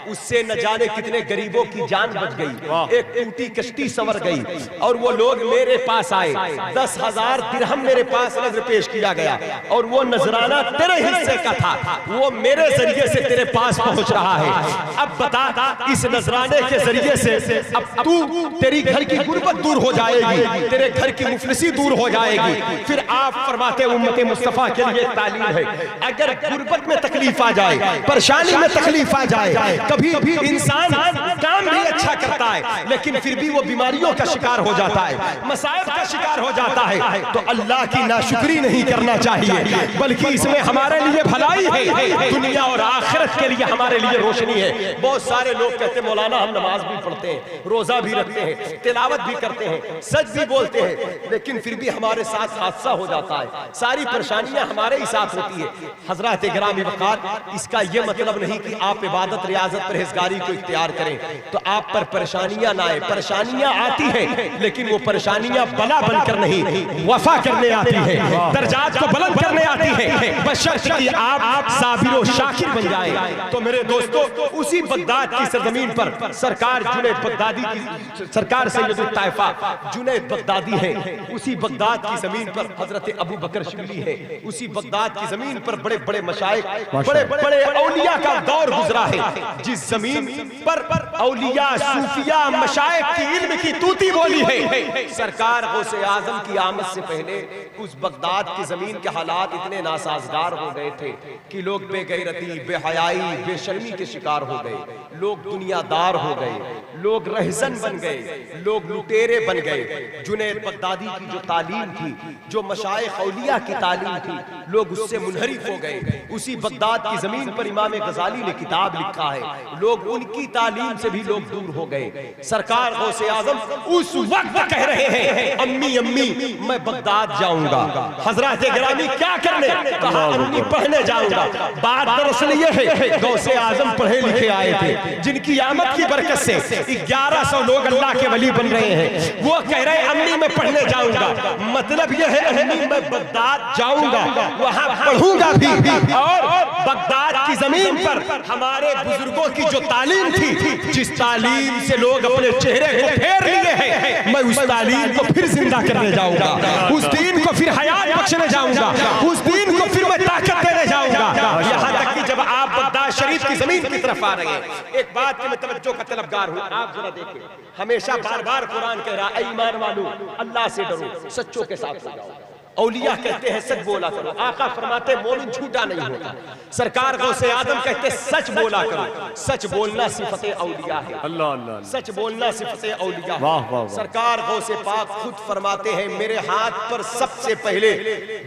उससे न जाने कितने गरीबों की जान बच गई, एक टूटी कश्ती संवर गई। और वो लोग मेरे पास आए, 10,000 दिरहम मेरे पास नजर पेश किया गया, और वो नजराना तेरे हिस्से का था, वो मेरे जरिए से तेरे पास पहुंच रहा है। अब बता, इस नजराने के जरिए से अब तू, तेरी घर की गुर्बत दूर हो जाएगी, तेरे घर की मुफलिसी दूर हो जाएगी। फिर आप फरमाते उम्मत मुस्तफा के लिए तालीम है, अगर गुर्बत में तकलीफ आ जाए, परेशानी में तकलीफ आ जाए, कभी भी इंसान काम भी अच्छा करता है लेकिन फिर भी वो बीमारियों का शिकार हो जाता है, मसाइब का शिकार हो जाता है, तो अल्लाह की नाशुक्री नहीं करना चाहिए, बल्कि इसमें हमारे लिए भलाई है, दुनिया और आखिरत के लिए हमारे लिए रोशनी है। बहुत सारे लोग कहते हैं मौलाना हम नमाज भी पढ़ते हैं, रोजा भी रखते हैं, तिलावत भी करते हैं, सच भी बोलते हैं, लेकिन फिर भी हमारे साथ हादसा हो जाता है, सारी परेशानियां हमारे ही साथ होती है। हजरत गिरामी वक़ार, इसका यह मतलब नहीं कि आप इबादत, रियाजत, परहेजगारी को इख्तियार करें तो आप पर परेशानियां ना आए। परेशानियां आती हैं लेकिन वो परेशानियां बला बनकर नहीं, वफा करने आती है, दर्जात को बुलंद करने आती है, बशर्ते कि आप साबिर और शाकिर बन जाए। तो मेरे दोस्तों, उसी बगदाद की सरजमीन पर सरकार जुनैद बगदादी की, सरकार सैयदुल ताइफा जुनैद बगदादी है, उसी बगदाद की जमीन पर हजरत अबू बकर शिबली है, उसी बगदाद की जमीन पर बड़े बड़े मशाइख, बड़े बड़े औलिया का दौर गुजरा है, जिस जमीन पर औलिया, सूफिया, मशाइख की इल्म की तूती बोली है। सरकार गौसे आजम की आमद से पहले उस बगदाद की जमीन के हालात इतने नासाजगार हो गए थे कि लोग बेगैरती, बेहयाई, बेशर्मी के शिकार हो गए, लोग दुनियादार हो गए, लोग रहजन बन गए, लोग लुटेरे बन गए। जुनैद बगदादी की जो तालीम थी, जो मशाइख औलिया की तालीम थी, लोग उससे मुनहरिफ हो गए। उसी बगदाद की जमीन पर इमाम गजाली ने किताब लिखा है, लोग उनकी तालीम से भी लोग दूर हो गए। सरकार गौसे आजम उस वक्त कह रहे हैं अम्मी अम्मी मैं बगदाद जाऊंगा। हजरत गिरामी क्या करने? कहा अम्मी पढ़ने जाऊंगा। बात दरअसल ये है, गौसे आजम पढ़े लिखे आए थे, जिनकी आमद की बरकत से 1100 लोग अल्लाह के वली बन रहे हैं। वो कह रहे हैं अम्मी मैं पढ़ने जाऊंगा, मतलब ये है अम्मी मैं बगदाद जाऊंगा, वहां पढ़ूंगा भी, और बगदाद की जमीन पर हमारे बुजुर्गों की जो तालीम थी, जिस तालीम से लोग अपने चेहरे को फेर लिए हैं, मैं उस तालीम को फिर जिंदा करने जाऊंगा, उस दीन को फिर हयात बख्शने जाऊंगा, उस दीन को फिर मैं ताकत देने जाऊंगा। यहाँ तक कि जब आप बगदाद शरीफ की जमीन की तरफ आ रहे हैं, एक बात की मैं तवज्जो का तलबगार हूँ, आप जरा देखें, हमेशा बार बार कुरान कह रहा है ईमान वालों अल्लाह से डरो, सच्चों के साथ हो जाओ। औलिया कहते हैं सच बोला करो, आका फरमाते मोमिन झूठा नहीं होता। सरकार गौसे आदम कहते सच बोला करो, सच बोलना सिफते औलिया है। अल्लाह अल्लाह, सच बोलना सिफते औलिया। वाह वाह। सरकार गौसे पाक खुद फरमाते हैं मेरे हाथ पर सबसे पहले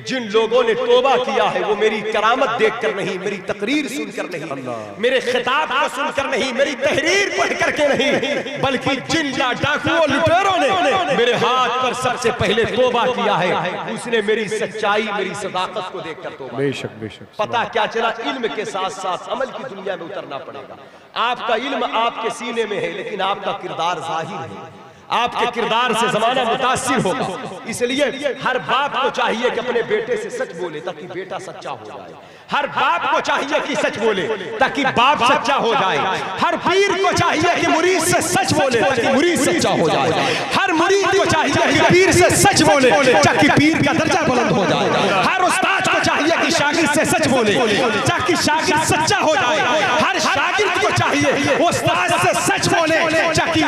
जिन लोगों ने तौबा किया है वो मेरी करामत देखकर नहीं, मेरी तकरीर सुनकर नहीं, मेरे खिताब को सुनकर नहीं, मेरी तहरीर पढ़ करके नहीं, बल्कि जिन डाकुओं लुटेरों ने मेरे हाथ पर सबसे पहले तौबा किया है, उसने मेरी सच्चाई, मेरी सदाकत को देखकर तौबा। बेशक बेशक। पता क्या चला, इल्म के साथ साथ अमल की दुनिया में उतरना पड़ेगा। आपका इल्म आपके सीने में है लेकिन आपका किरदार जाहिर है, आपके किरदार से जमाना मुतासिर होगा। इसलिए हर बाप को चाहिए कि अपने बेटे से सच बोले ताकि बेटा सच्चा हो जाए। हर बाप को चाहिए कि सच बोले ताकि बाप सच्चा हो जाए। हर पीर को चाहिए कि मुरीद से सच बोले ताकि मुरीद सच्चा हो जाए। हर मुरीद को चाहिए कि पीर से सच बोले ताकि पीर का दर्जा बुलंद हो जाए। हर उस्ताद को चाहिए कि शागिर्द से सच बोले, ताकि शागिर्द सच्चा हो जाए। हर शागिर्द को चाहिए उस्ताद से सच बोले, ताकि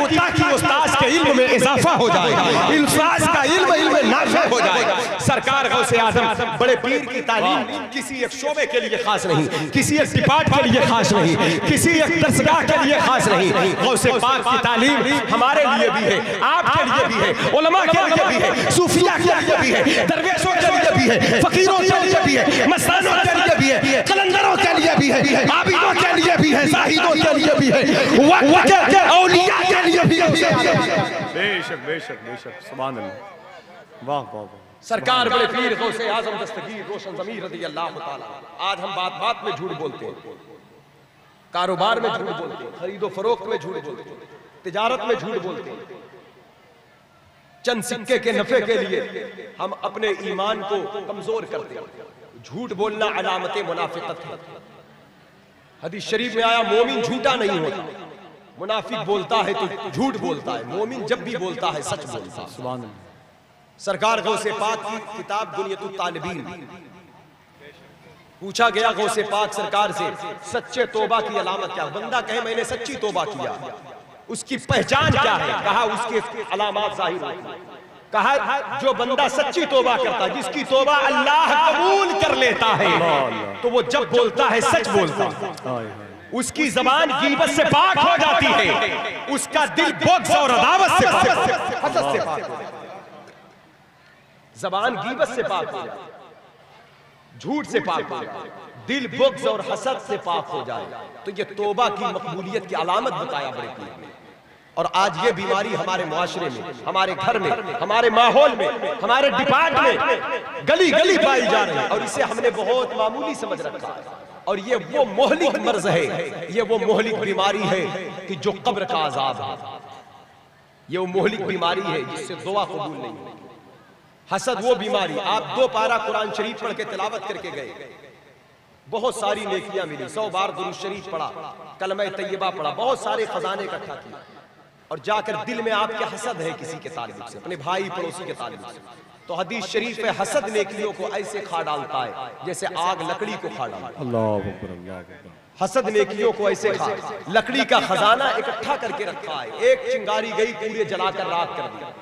उस्ताद के इल्म में इजाफा हो जाए, उस्ताद का इल्म नाफे हो जाए। सरकार गौसे आजम बड़े पीर की तालीम किसी एक शोबे के लिए खास नहीं, किसी एक डिपार्ट के लिए खास नहीं, किसी एक दरसगाह के लिए खास नहीं। गौसे पाक की तालीम हमारे लिए भी है, आपके लिए भी है, उलमा के लिए भी है, सूफिया के लिए भी है, दरवेशों के लिए भी है, फकीरों के लिए भी है, मस्तानों के लिए भी है, कलंदरों के लिए भी है, आबिदों के लिए भी है, जाहिदों के लिए भी है, वक्त के औलिया के लिए भी है। बेशक बेशक बेशक, सुभान अल्लाह, वाह वाह वाह। सरकार बड़े पीर गौसे आजम दस्तगीर रोशन ज़मीर रज़ी अल्लाह ताला। आज हम बात बात में झूठ बोलते हैं, कारोबार में झूठ बोलते हैं, खरीदो फरोख्त में झूठ बोलते हैं, तिजारत में झूठ बोलते हैं। चंद सिक्के के नफे के लिए हम अपने ईमान को कमजोर करते हैं। झूठ बोलना अलामत मुनाफिकत है। हदीस शरीफ में आया मोमिन झूठा नहीं होता, मुनाफिक बोलता है तो झूठ बोलता है, मोमिन जब भी बोलता है सच बोलता है। सुभान अल्लाह। सरकार गौसे पाक की किताब दुनियतुत तालिबीन, पूछा गया गौसे पाक सरकार से सच्चे तौबा की अलामत क्या? बंदा कहे मैंने सच्ची तौबा किया, उसकी पहचान क्या है? कहा उसके अलामत जाहिर होती है। कहा जो बंदा सच्ची तौबा करता है, जिसकी तौबा अल्लाह कबूल कर लेता है, तो वो जब बोलता है सच बोलता है, उसकी जबान गीबत से पाक हो जाती है, उसका दिल बुग़्ज़ और अदावत से हसद से पाक हो जाता है। जबान गीबत से पाक हो जाए, झूठ से पाक हो जाए, दिल बुग़्ज़ और हसद से पाक हो जाए, तो ये तौबा की मकबूलियत की अलामत बताया बड़े पीर ने। और आज ये बीमारी हमारे मुआशरे में, हमारे घर में, हमारे माहौल में, हमारे डिपार्ट में गली गली पाई जा रही है, और इसे हमने बहुत मामूली समझ रखा है। और ये वो मोहलिक मर्ज है, ये वो मोहलिक बीमारी है कि जो कब्र का अजाब है। ये वो मोहलिक बीमारी है जिससे दुआ कबूल नहीं होगी। हसद वो बीमारी, आप 2 पारा कुरान शरीफ पढ़ के तिलावत करके गए, बहुत सारी नेकियां मिली, 100 बार दुरूद शरीफ पढ़ा, कलमा तैयबा पढ़ा, बहुत सारे खजाने इकट्ठा किए, और जाकर दिल में आपके हसद है किसी के ताल्लुक से, अपने भाई पड़ोसी के ताल्लुक से, तो हदीस शरीफ है हसद नेकियों को ऐसे खा डालता है जैसे आग लकड़ी को खा डालता है। अल्लाह अकबर, अल्लाह अकबर। हसद नेकियों को ऐसे खा, लकड़ी का खजाना इकट्ठा करके रखा है, एक चिंगारी गई पूरे जलाकर राख कर दिया,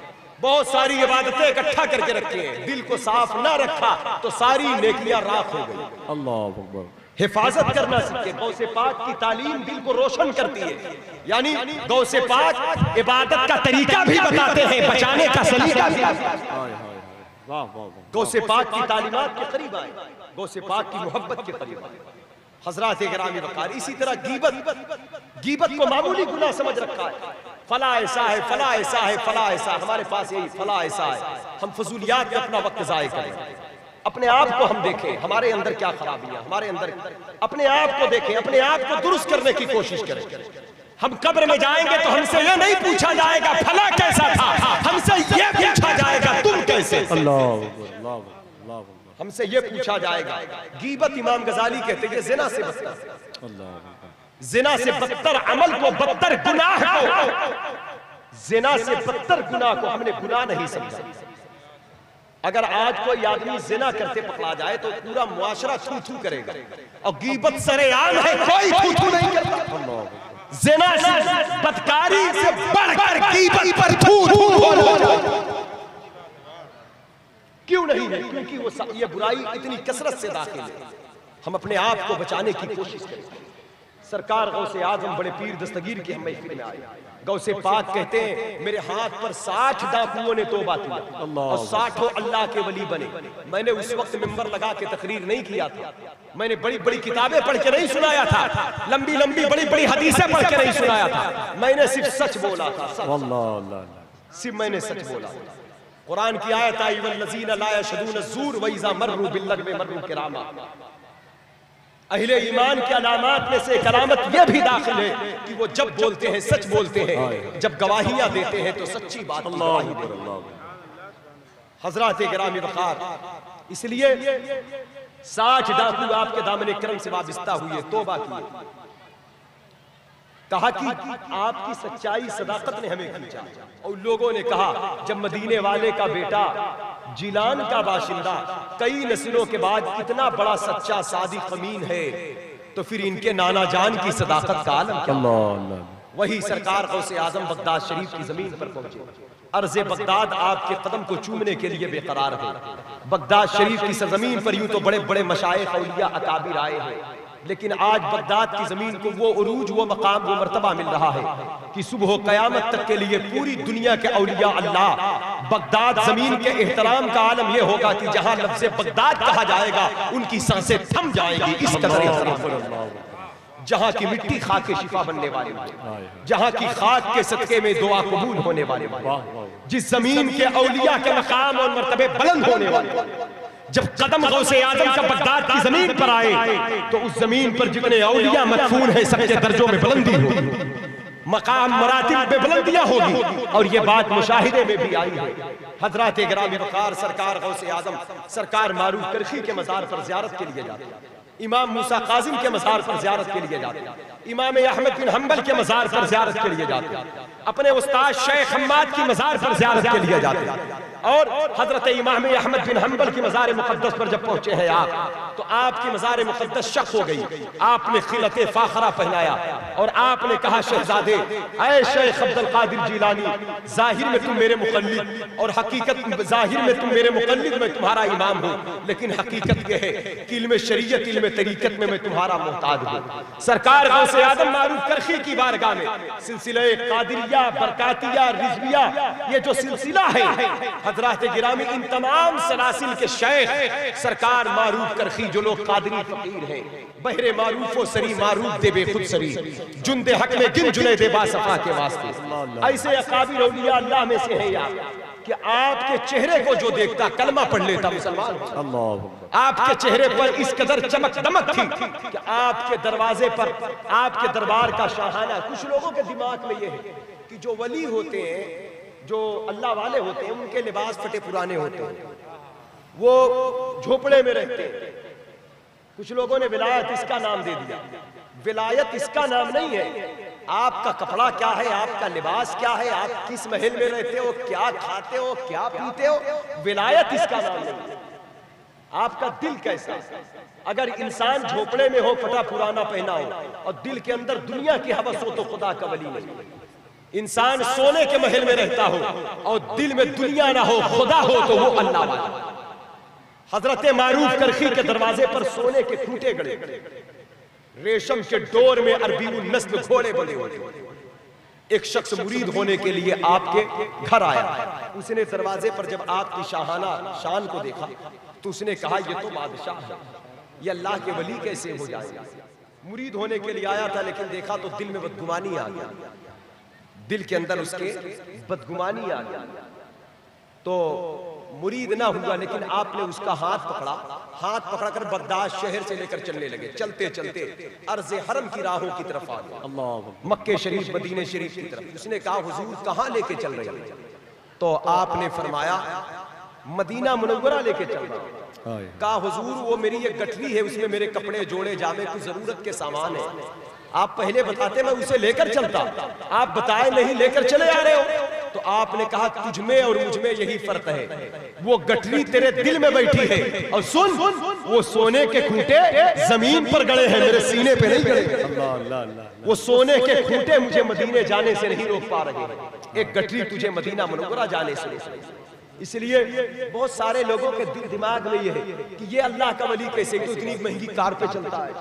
बहुत सारी इबादतें इकट्ठा करके रखी हैं, दिल को साफ ना रखा तो सारी नेकियां राख हो गई। अल्लाह अकबर। हिफाजत करना सीखे। गौसे पाक की तालीम दिल को रोशन करती है, यानी गौसे पाक इबादत का तरीका भी बताते हैं, बचाने का सलीका भी। वाह वाह। गौसे पाक की तालीमात के करीब आए, गौसे पाक की मोहब्बत के करीब आए। हजरात गिरामी वक़ार, इसी तरह गीबत को मामूली गुनाह समझ रखा है, फला ऐसा है, फला ऐसा है, फला ऐसा, हमारे पास यही फला ऐसा है, हम फजूलियात में अपना वक्त ज़ाय करें। अपने आप को हम देखें, हमारे अंदर क्या खराबियां, हमारे अंदर अपने आप को देखें, अपने आप को दुरुस्त करने की कोशिश करें। हम कब्र में जाएंगे तो हमसे ये नहीं पूछा जाएगा फला कैसा था, हमसे ये पूछा जाएगा तुम कैसे। हमसे ये पूछा जाएगा। गीबत इमाम गजाली कहते हैं जिना से बदतर, जिना से बदतर अमल को, बदतर गुनाह को, जिना से बदतर गुनाह को हमने गुनाह नहीं समझा। अगर आज कोई आदमी जिना करते पकड़ा जाए तो पूरा मुआशरा थू थू करेगा, और गीबत सरेआम है, कोई थू थू नहीं करता। जिना से, बदकारी से बढ़कर गीबत पर थू थू होना क्यों नहीं है? क्योंकि वो ये बुराई इतनी कसरत से दाखिल है। हम अपने आप को बचाने की कोशिश करें। सरकार गौसे आजम बड़े पीर दस्तगीर की हम महफिल में आए, गौसे पाक कहते हैं मेरे हाथ पर 60 डाकुओं ने तौबा की और 60 अल्लाह के वली बने। मैंने उस वक्त मिंबर लगा के तकरीर नहीं किया था, मैंने बड़ी बड़ी किताबें पढ़ के नहीं सुनाया था, लंबी लंबी बड़ी बड़ी हदीसें पढ़ के नहीं सुनाया था, मैंने सिर्फ सच बोला था। सिर्फ मैंने सच बोला। कुरान की आयत आई वल्लज़ीना ला यशहदून ज़ूर व इज़ा मर्रू बिल्लग़वी मर्रू किरामा। अहले ईमान की अलामत में से करामत यह भी दाखिल है कि वो जब बोलते हैं सच बोलते हैं, जब गवाहियां देते हैं तो सच्ची बात की गवाही देते हैं। हजरात गिरामी वक़ार, इसलिए 60 डाकू आपके दामन करम से वाबस्ता हुए, तौबा किए। कहा कि आपकी सच्चाई सदाकत ने हमें खींचा, और लोगों ने कहा जब मदीने वाले का बेटा जिलान का बाशिंदा कई नस्लों के बाद इतना बड़ा सच्चा सादिक अमीन है, तो फिर इनके नाना जान की सदाकत का आलम क्या। वही सरकार गौसे आजम बगदाद शरीफ की जमीन पर पहुंचे। अर्ज़े बगदाद आपके कदम को चूमने के लिए बेकरार है। बगदाद शरीफ की सरजमीन पर यूं तो बड़े बड़े मशाइख औलिया अकाबिर आए हैं, लेकिन आज बगदाद की जमीन को वो उरूज, वो मकाम, वो मर्तबा मिल रहा है कि सुबह क़यामत तक के लिए पूरी दुनिया के औलिया अल्लाह बगदाद जमीन के एहतराम का आलम यह होगा कि जहां लफ्ज़ बगदाद कहा जाएगा उनकी सांसें थम जाएंगी। इस कदर एहतराम, जहां की मिट्टी खाक के शिफा बनने वाली है, जहां की खाक के सदके में दुआ कबूल होने वाले, जिस जमीन के औलिया के मकाम और मर्तबे बुलंद होने वाले। जब कदम गौसे आजम का बगदाद की जमीन पर आए तो उस जमीन पर जितने औलिया मदफून है सबके दर्जों में बुलंदी होगी, मकाम मरातिब में बुलंदियां होगी। और ये बात मुशाहिदे में भी आई है। हजरत गिरामी वक़ार सरकार गौसे आजम सरकार मारूफ करखी के मज़ार पर ज़ियारत के लिए जाते हैं, इमाम मूसा काजिम के मज़ार पर ज़ियारत के लिए जाते हैं, इमाम अहमद बिन हम्बल के मज़ार पर ज़ियारत के लिए जाते हैं, अपने उस्ताद शेख हम्माद की मज़ार पर ज़ियारत के लिए जाते हैं। और हजरत इमाम अहमद बिन हम्बल की मज़ार मुक़द्दस पर जब पहुंचे हैं आप, तो आपकी मज़ार मुक़द्दस शक हो गई। आपने खिलते फाखरा पहनाया और आपने कहा, शहजादे ऐ शेख अब्दुल कादिर जिलानी, जाहिर में तुम मेरे मुक़ल्लिद और हकीकत जाहिर में तुम मेरे मुक़ल्लिद, मैं तुम्हारा इमाम हूँ, लेकिन हकीकत यह है कि इल्म शरीयत इल्म तरीकत में मैं तुम्हारा मोहताज हूँ। सरकार गौसे आज़म मारूफ करखी की बारगाह में सिलसिले कादिरिया, बरकातिया, रिजविया, ये जो सिलसिला है हजरत गिरामी, इन तमाम सलासिल के शेख सरकार मारूफ करखी, जो लोग कादरी फकीर हैं, बहरे मारूफ व सरी मारूफ दे बेखुद सरी, जुंदे हक में गिन जुनैदे बासफा के वास्ते। ऐसे अकाबिर औलिया अल्लाह में से है यार कि आपके चेहरे को जो देखता कलमा पढ़ लेता मुसलमान। आपके चेहरे पर इस कदर चमक दमक थी कि आपके दरवाजे पर, आपके दरबार का शाहाना। कुछ लोगों के दिमाग में यह है कि जो वली होते हैं, जो अल्लाह वाले होते हैं, उनके लिबास फटे पुराने होते हैं, वो झोपड़े में रहते हैं। कुछ लोगों ने विलायत इसका नाम दे दिया। विलायत इसका नाम नहीं है। आपका कपड़ा क्या है, आपका लिबास क्या है, आप किस महल में रहते हो, क्या खाते हो, क्या पीते हो, विलायत इसका नाम नहीं है। आपका दिल कैसा है? अगर इंसान झोपड़े में हो, फटा पुराना पहना हो और दिल के अंदर दुनिया की हवस हो, तो खुदा का वली नहीं। इंसान सोने के महल में रहता हो और दिल में दुनिया ना हो, खुदा हो, तो वो अल्लाह वाला। हजरत मारूफ करखी के दरवाजे पर सोने के खूंटे गड़े, रेशम के डोर में अरबी नस्ल घोड़े बने हुए। एक शख्स मुरीद होने के लिए आपके घर आया, उसने दरवाजे पर जब आपकी शाहाना शान को देखा तो उसने कहा, ये तो बादशाह है, ये अल्लाह के वली कैसे हो जाएगा। मुरीद होने के लिए आया था, लेकिन देखा तो दिल में बदगुमानी आ गया, दिल के अंदर उसके बदगुमानी आ गया। तो मुरीद ना हुआ, लेकिन आपने उसका हाथ पकड़ा, हाथ पकड़कर बगदाद शहर से लेकर चलने लगे। चलते चलते अर्ज़े हरम की राहों की तरफ आ गए, मक्के शरीफ, मदीने शरीफ की तरफ। उसने कहा, हुजूर कहाँ लेके चल रहे हैं? तो आपने फरमाया, मदीना मुनव्वरा लेके चल रहा हूं। कहा, हुजूर वो मेरी एक गठरी है, उसमें मेरे कपड़े, जोड़े, जामे, कुछ जरूरत के सामान है, आप पहले बताते मैं उसे लेकर चलता, आप बताए नहीं, लेकर चले आ रहे हो। तो आपने कहा, तुझमें और मुझमें यही फर्क है, वो गठरी तेरे दिल में बैठी है, और सुन, वो सोने के खूंटे जमीन पर गड़े हैं, मेरे सीने पे नहीं गड़े। वो सोने के खूंटे मुझे मदीने जाने से नहीं रोक पा रहे हैं, एक गठरी तुझे मदीना मुनव्वरा जाने से। इसलिए बहुत सारे लोगों के दिमाग में ये है कि ये अल्लाह का वली कैसे, तो इतनी महंगी कार पे चलता है,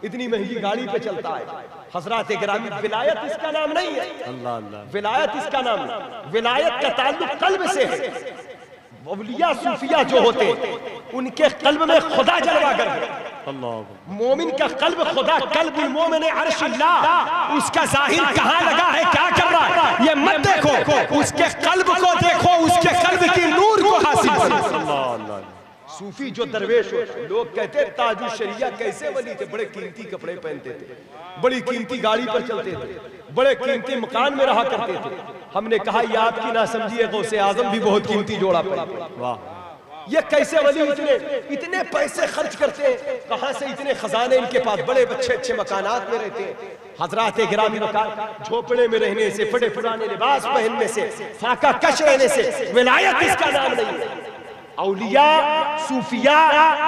इतनी महंगी गाड़ी पे चलता है। हजरत गिरामी, विलायत इसका नाम नहीं है, विलायत इसका नाम नहीं। विलायत का ताल्लुक कल्ब से है। औलिया सूफिया जो होते उनके कल्ब में खुदा जलवा कर, मोमिन का कल्ब खुदा, कल्बुल मोमिन अर्शिल्लाह, उसका जाहिर कहाँ लगा है, क्या कर रहा है, ये मत देखो, उसके कल्ब को देखो, उसके कल्ब की नूर को हासिल करो। सूफी जो दरवेश होते, लोग कहते हैं ताजुल शरिया कैसे वली थे, बड़े कीमती कपड़े पहनते थे, बड़ी कीमती गाड़ी पर चलते थे, बड़े कीमती मकान में रहा करते थे। हमने कहा, ये आपकी ना समझिए, गौसे आजम भी बहुत कीमती जोड़ा पहनते। वाह, ये कैसे वली इतने पैसे खर्च करते हैं, कहां से इतने खजाने इनके पास, बड़े अच्छे अच्छे मकानात में रहते हैं। हजरात गिरामी मकान, झोपड़े में रहने से, फटे पुराने लिबास पहनने से, फाका कश रहने से विलायत इसका नाम नहीं है। औलिया, सूफिया,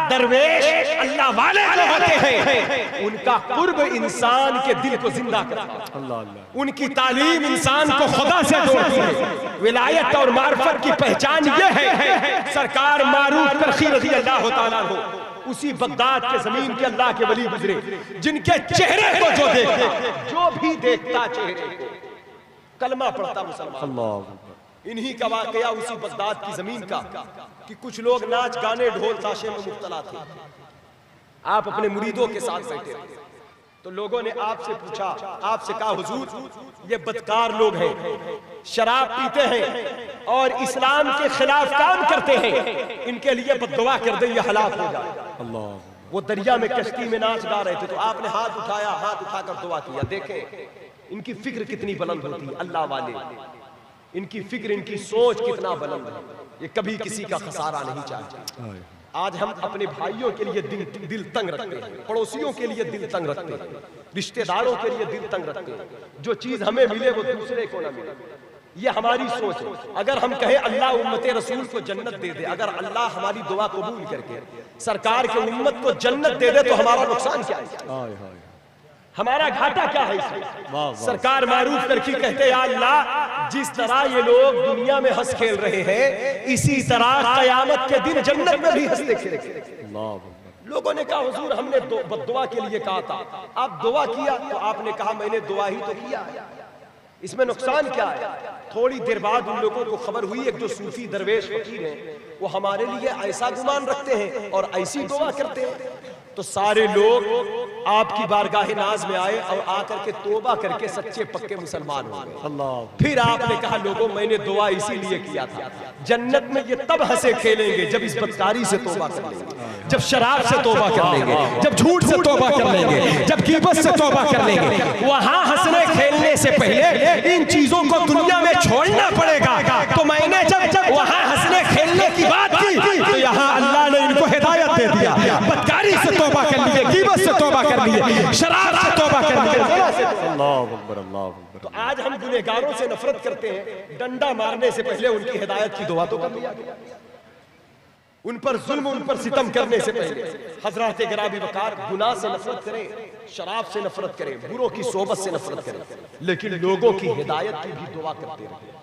दरवेश, अल्लाह वाले जो होते हैं उनका कुर्ब इंसान के दिल को जिंदा करता है। उनकी तालीम इंसान को खुदा से जोड़ती है। विलायत और मार्फत की पहचान यह है। सरकार मारूफ करखी रज़ी अल्लाह तआला हो, उसी बगदाद के जमीन के अल्लाह के वली गुजरे, जिनके चेहरे को जो देखता, जो भी देखता चेहरे को कलमा पढ़ता मुसलमान। इन्हीं का वाकया उसी बगदाद की जमीन का कि कुछ लोग नाच गाने ढोल ताशे में मुब्तला थे। आप अपने मुरीदों के साथ बैठे थे तो लोगों ने आपसे पूछा, आपसे कहा हुजूर ये बदकार लोग हैं, शराब पीते हैं और इस्लाम के खिलाफ काम करते हैं, इनके लिए बद्दुआ कर दे, ये हलाक हो जाए। वो दरिया में कश्ती में नाच गा रहे थे तो आपने हाथ उठाया, हाथ उठाकर दुआ किया। देखें इनकी फिक्र कितनी बुलंद होती है, अल्लाह वाले, इनकी फिक्र, इनकी सोच कितना बुलंद है। ये कभी किसी का खसारा नहीं चाहते। आज हम अपने भाइयों के लिए दिल तंग रखते हैं, पड़ोसियों के लिए दिल तंग रखते हैं, रिश्तेदारों के लिए दिल तंग रखते हैं। जो चीज हमें मिले वो दूसरे को ना मिले, ये हमारी सोच है। अगर हम कहें अल्लाह उम्मत रसूल को जन्नत दे दे, अगर अल्लाह हमारी दुआ कबूल करके सरकार के उम्मत को जन्नत दे दे तो हमारा नुकसान क्या है, हमारा घाटा क्या है इसमें? सरकार मारूफ करके कहते या अल्लाह जिस तरह ये लोग दुनिया में हंस खेल रहे हैं इसी तरह कयामत के दिन जन्नत में भी हंसते खेलेंगे। लोगों ने कहा हुजूर हमने बद्दुआ के लिए कहा था, आप दुआ किया? तो आपने कहा मैंने दुआ ही तो किया, इसमें नुकसान क्या है? थोड़ी देर बाद उन लोगों को खबर हुई एक जो सूफी दरवेश फकीर हैं वो हमारे लिए ऐसा गुमान रखते हैं और ऐसी दुआ करते हैं। तो सारे लोग आपकी बारगाह नाज में आए और आकर के तौबा करके सच्चे पक्के मुसलमान हो गए। फिर आपने कहा लोगों मैंने दुआ इसीलिए किया था, जन्नत में ये तब हंसे खेलेंगे जब इस बदकारी से तौबा कर लेंगे, जब शराब से तौबा कर लेंगे, जब झूठ से तौबा कर लेंगे, जब ग़ीबत से तौबा कर लेंगे। वहां हंसने खेलने से पहले इन चीजों को दुनिया में छोड़ना पड़ेगा। तो मैंने जब वहां हंसने खेलने की बात की तो यहाँ अल्लाह ने इनको हिदायत दे दिया, बदकारी से तौबा कर लिए, ग़ीबत से तौबा कर लिए, शराब से तौबा कर लिए। अल्लाह अकबर, अल्लाह अकबर। तो आज हम गुनहगारों से नफरत करते हैं, डंडा मारने से पहले उनकी हिदायत की दुआ तो कर लिया गया। उन पर जुल्म, उन पर सितम करने से पहले हजरत गिराबी वकार गुनाह से नफरत करें, शराब से नफरत करें, बुरों की सोबत से नफरत करें, लेकिन लोगों की हिदायत की भी दुआ करते रहे।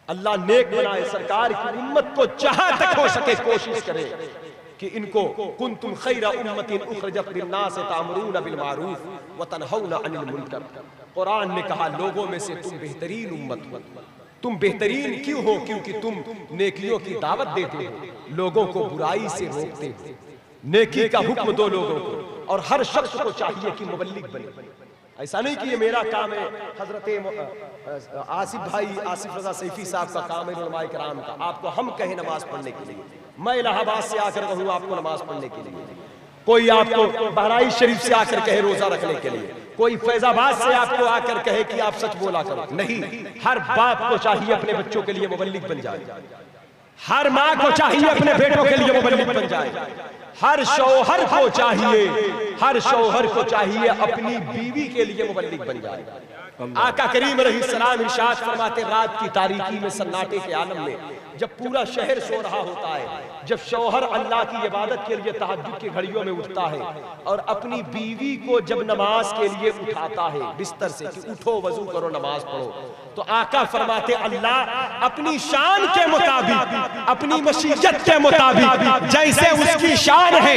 अल्लाह नेक बनाए, सरकार की उम्मत को जहां तक हो सके कोशिश करें कि इनको कुंतुम खैरा उम्मतिन उखरिजत लिन्नास तामुरून बिल मारूफ व तनहौना अनिल मुनकर। कुरान ने कहा लोगों में से तुम बेहतरीन उम्मत हो। तुम बेहतरीन क्यों हो? क्योंकि तुम नेकियों की दावत देते हो, लोगों को बुराई से रोकते हो, नेकी का हुक्म दो लोगों को, और हर शख्स को चाहिए कि मुबल्लिग बने। ऐसा नहीं कि ये मेरा काम है, हजरत आसिफ भाई आसिफ रजा सैफी साहब का काम है, उलमाए किराम का। आपको हम कहें नमाज पढ़ने के लिए, मैं इलाहाबाद से आकर कहूँ आपको नमाज पढ़ने के लिए, कोई आपको बहराइच शरीफ से आकर कहे रोजा रखने के लिए, कोई फैजाबाद से आपको आकर कहे कि आप सच बोला करो, नहीं। हर बाप को चाहिए अपने बच्चों के लिए मुबल्लिग बन जाए, हर माँ को चाहिए अपने बेटों के लिए मुबल्लिग बन जाए, हर शौहर को चाहिए, हर शौहर को चाहिए अपनी बीवी के लिए मुबल्लिग बन जाए। आका करीम अलैहिस्सलाम इरशाद फरमाते रात की तारीकी में सन्नाटे के आलम में जब पूरा शहर सो रहा होता है, जब शौहर अल्लाह की इबादत के लिए तहज्जुद की घड़ियों में उठता है और अपनी बीवी को जब नमाज के लिए उठाता है बिस्तर से कि उठो वजू करो नमाज पढ़ो, तो आका फरमाते अल्लाह अपनी शान के मुताबिक, अपनी मशीयत के मुताबिक जैसे उसकी शान है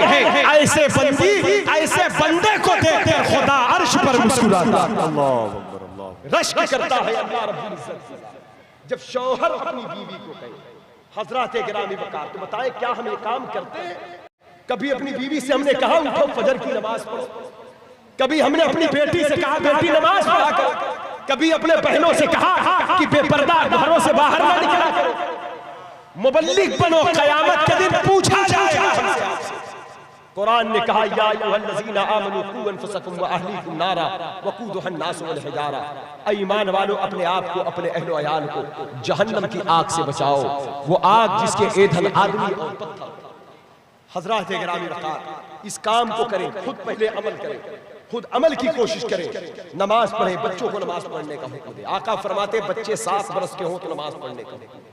ऐसे बंदी, ऐसे बंदे को देखकर खुदा अर्श पर मुस्कुराता, रश्क करता है अल्लाह रब्बुल इज्जत। जब शौहर अपनी बीवी को कहे हजरत गिरामी वकार, तो बताए क्या हम ये काम करते हैं? कभी अपनी बीवी से हमने कहा उठो फजर की नमाज पढ़ो, कभी हमने अपनी बेटी से कहा बेटी नमाज पढ़ा कर, कभी अपने बहनों से कहा कि बेपर्दा घरों से बाहर ना निकला करो, मुबल्लिग बनो, कयामत के दिन पूछा जाएगा हमसे। कुरान ने कहा या अय्युहल्लज़ीना आमनू कू अनफुसकुम व अहलीकुम नारा वक़ूदुहा अन्नास वल हिजारा, ईमान वालों अपने आप को, अपने अहलो अयाल को जहन्नम की आग से बचाओ, वो आग जिसके ईंधन आदमी और पत्थर। हजरत गिरामी वक़ार इस काम को करें, खुद पहले अमल करें, खुद अमल की कोशिश करें, नमाज पढ़ें, बच्चों को नमाज पढ़ने का हुक्म दे। आका फरमाते बच्चे 7 बरस के हो तो नमाज पढ़ने का हुक्म,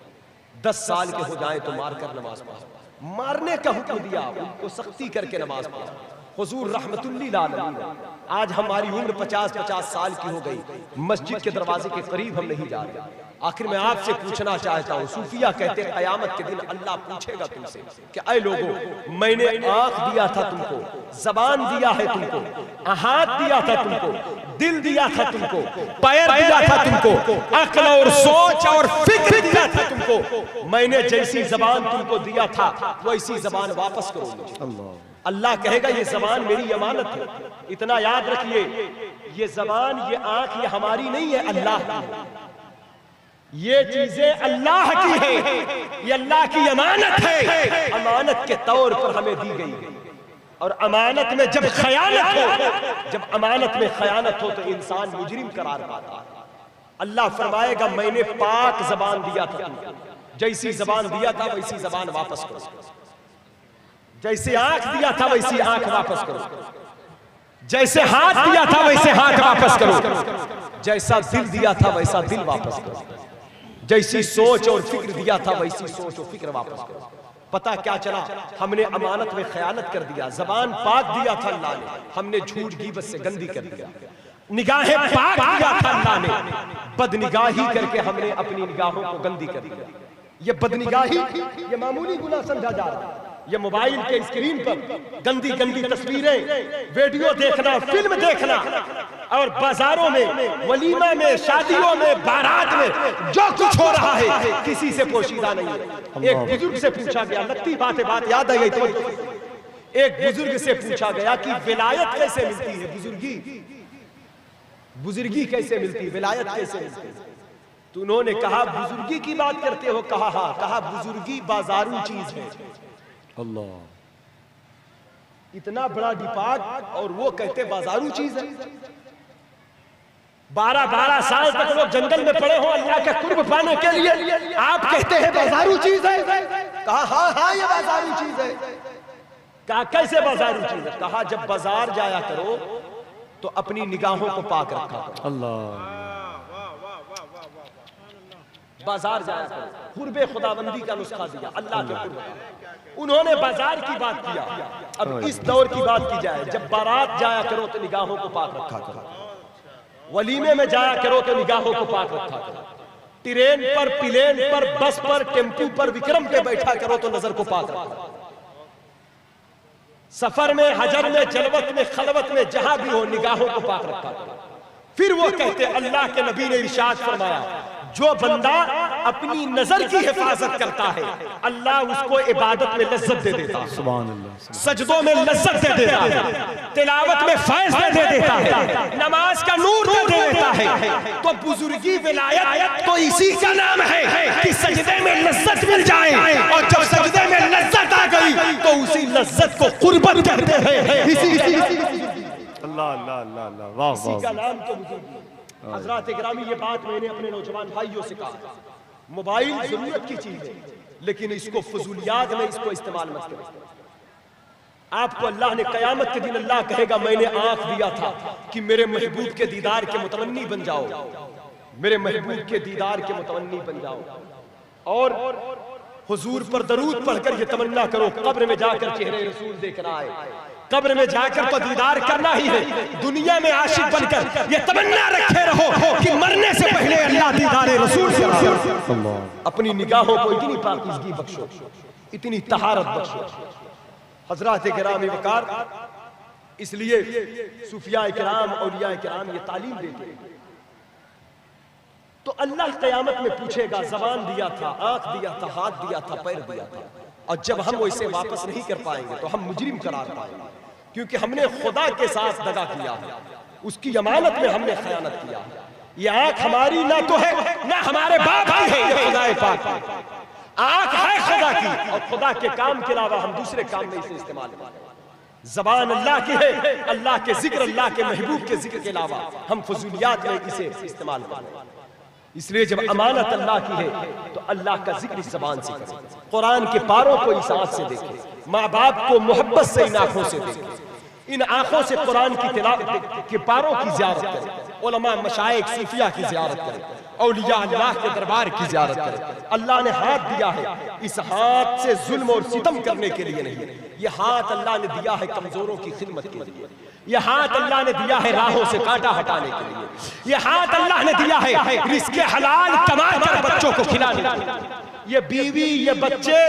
10 साल के हो जाए तो मारकर नमाज पढ़ो। मारने का हुक्म दिया, उनको सख्ती करके नमाज पढ़ो। हुजूर रहमतुल्लिल आलमीन, आज हमारी उम्र 50-50 साल की हो गई, मस्जिद के दरवाजे के करीब हम नहीं जा रहे। आखिर मैं आपसे पूछना चाहता हूँ, सूफिया कहते हैं क़यामत के दिन अल्लाह पूछेगा तुमसे कि ऐ लोगों, मैंने आंख दिया था तुमको, जबान दिया है तुमको, हाथ दिया था तुमको, दिल दिया था तुमको, पैर दिया था तुमको, अक्ल और सोच और फिक्र दिया था तुमको, मैंने जैसी जबान तुमको दिया था वैसी जबान वापस करो। अल्लाह कहेगा ये जबान मेरी अमानत है। इतना याद रखिए, ये जबान, ये आंख, ये हमारी नहीं है, अल्लाह की है। ये चीजें अल्लाह की है, ये अल्लाह की अमानत है। अमानत के तौर पर हमें दी गई है। और अमानत में जब खयानत हो, जब अमानत में खयानत हो तो इंसान मुजरिम करार पाता है। अल्लाह फरमाएगा मैंने पाक जबान दिया था तुमको, जैसी जबान दिया था वैसी जबान वापस करो। जैसे आंख दिया था वैसी आंख वापस करो, जैसे हाथ दिया था वैसे हाथ वापस करो, जैसा दिल दिया था वैसा दिल वापस करो, जैसी सोच और फिक्र दिया था वैसी सोच और फिक्र वापस करो। पता क्या चला, हमने अमानत में खयानत कर दिया। जबान पाक दिया था अल्लाह ने, हमने झूठ गीबत से गंदी कर दिया। निगाहें पाक दिया था अल्लाह ने, बदनिगाही करके हमने अपनी निगाहों को गंदी कर दिया। ये बदनिगाही, ये मामूली गुनाह समझा जा रहा है। ये मोबाइल के स्क्रीन पर गंदी गंदी तस्वीरें, वीडियो देखना, फिल्म देखना, और बाजारों में, वलीमा में, शादियों में, बारात में जो कुछ हो रहा है किसी से पोशीदा नहीं है। एक बुजुर्ग से पूछा गया, लगती बात याद आ गई तो, एक बुजुर्ग से पूछा गया कि विलायत कैसे मिलती है, बुजुर्गी कैसे मिलती है, विलायत कैसे मिलती है? तो उन्होंने कहा बुजुर्गी की बात करते हो? कहा हाँ। कहा बुजुर्गी बाजारू चीज है। अल्लाह, इतना बड़ा डिपार्ट और वो कहते बाजारू चीज है। 12-12 साल तक लोग जंगल में पड़े हो अल्लाह के कुर्ब पाने के लिए, आप कहते हैं बाजारू चीज है? कहा हाँ हाँ ये बाजारू चीज है। कहा कैसे बाजारू चीज है? कहा जब बाजार जाया करो तो अपनी निगाहों को पाक रखा करो। अल्लाह, बाजार जाया करो, कुर्बे खुदाबंदी का नुस्खा दिया अल्लाह के कुर्ब। उन्होंने बाजार की बात किया। अब इस दौर की बात की जाए, जब बारात जाया करो तो निगाहों को पाक रखा करो, वलीमे में जाया करो तो निगाहों को पाक रखा करो, ट्रेन पर, प्लेन पर, बस पर, टेम्पू पर, विक्रम पे बैठा करो तो नजर को पाक रखा। सफर में, हजर में, जलवत में, खलवत में, जहां भी हो निगाहों को पाक रखा करो। फिर वो कहते अल्लाह के नबी ने इरशाद फरमाया, जो बंदा अपनी नजर की हिफाजत करता है अल्लाह उसको इबादत में लज्जत दे देता है, सुभान अल्लाह, सजदों में लज्जत दे देता है, तिलावत में फैज़ दे देता है, नमाज का नूर दे देता है। तो बुजुर्गी विलायत तो इसी का नाम है कि सजदे में लज्जत मिल जाए, और जब सजदे में लज्जत आ गई तो उसी लज्जत को कुर्बत कहते हैं। अल्लाह अल्लाह अल्लाह अल्लाह, वाह, इसी का नाम तो बुजुर्गी। हज़रात गिरामी, ये बात मैंने अपने नौजवान भाइयों से कहा, मोबाइल जरूरत की चीज है, लेकिन इसको फजूलियात में इसको इस्तेमाल मत करें। आपको अल्लाह ने क़यामत के दिन अल्लाह कहेगा मैंने आंख दिया था कि मेरे महबूब के दीदार के मुतमन्नी बन जाओ, मेरे महबूब के दीदार के मुतमन्नी बन जाओ, और हुजूर पर दरूद पढ़कर ये तमन्ना करो कब्र में जाकर चेहरे रसूल देखना है। कब्र में जाकर तो दीदार करना ही है, दुनिया में आशिक बनकर ये तमन्ना रखे रहो कि मरने से पहले अल्लाह दीदारे रसूल से अपनी निगाहों को इतनी पाकीज़गी बख्शो, इतनी तहारत बख्शो। हज़रात किराम वक़ार, इसलिए सूफिया किराम, औलिया किराम ये तालीम देते हैं। तो अल्लाह क़यामत में पूछेगा, ज़बान दिया था, आंख दिया था, हाथ दिया था, पैर दिया था, और जब हम वो इसे वापस नहीं कर पाएंगे तो हम मुजरिम करार पाएंगे, क्योंकि हमने खुदा के साथ दगा किया है, उसकी अमानत में हमने खयानत किया है। ये आंख हमारी ना तो है ना हमारे बाप की है, ये खुदा पाक की आंख है, खुदा की, और खुदा के काम के अलावा हम दूसरे काम में इसे इस्तेमाल करते हैं। ज़बान अल्लाह की है, अल्लाह के जिक्र, अल्लाह के महबूब के जिक्र के अलावा हम फजूलियात में इसे इस्तेमाल करते हैं। इसलिए जब अमानत अल्लाह की है तो अल्लाह का जिक्र इस ज़बान से करें, कुरान के पारों को इस आँख से देखें, माँ बाप को मोहब्बत से इन आँखों से देखें, इन आँखों से कुरान की तिलावत के पारों की ज़ियारत करें, उलमा मशाइख सूफिया की ज़ियारत करें, औलिया अल्लाह के दरबार की ज़ियारत करें। अल्लाह ने हाथ दिया है, इस हाथ से जुल्म और सितम करने के लिए नहीं, ये हाथ अल्लाह ने दिया है कमजोरों की खिदमत के लिए, ये हाथ अल्लाह ने दिया है राहों से कांटा हटाने के लिए, ये हाथ अल्लाह ने दिया है रिज़्क़ हलाल कमा कर बच्चों को खिलाने के लिए। ये बीवी, ये बच्चे,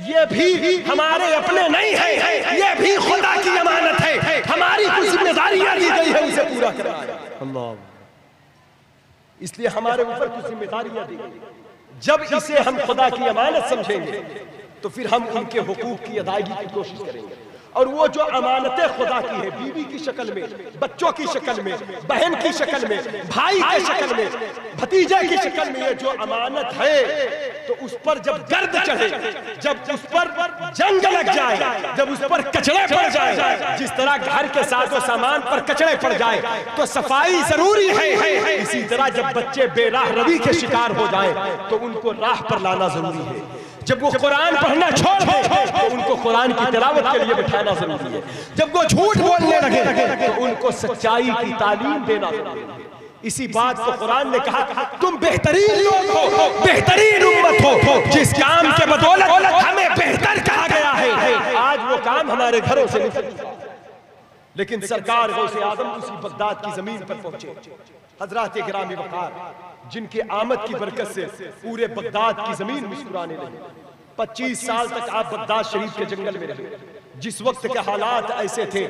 ये भी हमारे अपने नहीं है, ये भी खुदा की अमानत है, हमारी कुछ जिम्मेदारियां दी गई है उसे पूरा करना है। इसलिए हमारे ऊपर कुछ जिम्मेदारियां दी गई। जब इसे हम खुदा की अमानत समझेंगे तो फिर हम उनके हुकूक की अदायगी की कोशिश करेंगे। और वो जो अमानतें खुदा की है, बीवी की शक्ल में, बच्चों की शक्ल में, बहन की शक्ल में, भाई की शक्ल में, भतीजे की शक्ल में, ये जो अमानत है, तो उस पर जब गर्द चढ़े, जब उस पर जंग लग जाए, जब उस पर कचड़े पड़ जाए, जिस तरह घर के साजो सामान पर कचड़े पड़ जाए तो सफाई जरूरी है, इसी तरह जब बच्चे बेराह रवि के शिकार हो जाए तो उनको राह पर लाना जरूरी है। जब वो कुरान पढ़ना छोड़ दे तो उनको कुरान की तिलावत के लिए बिठाना जरूरी है। जब वो झूठ बोलने लगे तो उनको सच्चाई की तालीम देना जरूरी है। इसी बात को कुरान ने कहा, तुम बेहतरीन लोग हो, बेहतरीन उम्मत हो, जिस काम के बदौलत हमें बेहतर कहा गया है। आज वो काम हमारे घरों से निकल, लेकिन सरकार गौसे आजम उसी बगदाद की जमीन पर पहुंचे। हजरात गिरामी वक़ार, जिनके आमद की बरकत से पूरे बगदाद की जमीन मुस्कुराने लगी। 25 साल तक आप बगदाद शरीफ के जंगल में रहे, जिस वक्त के हालात ऐसे थे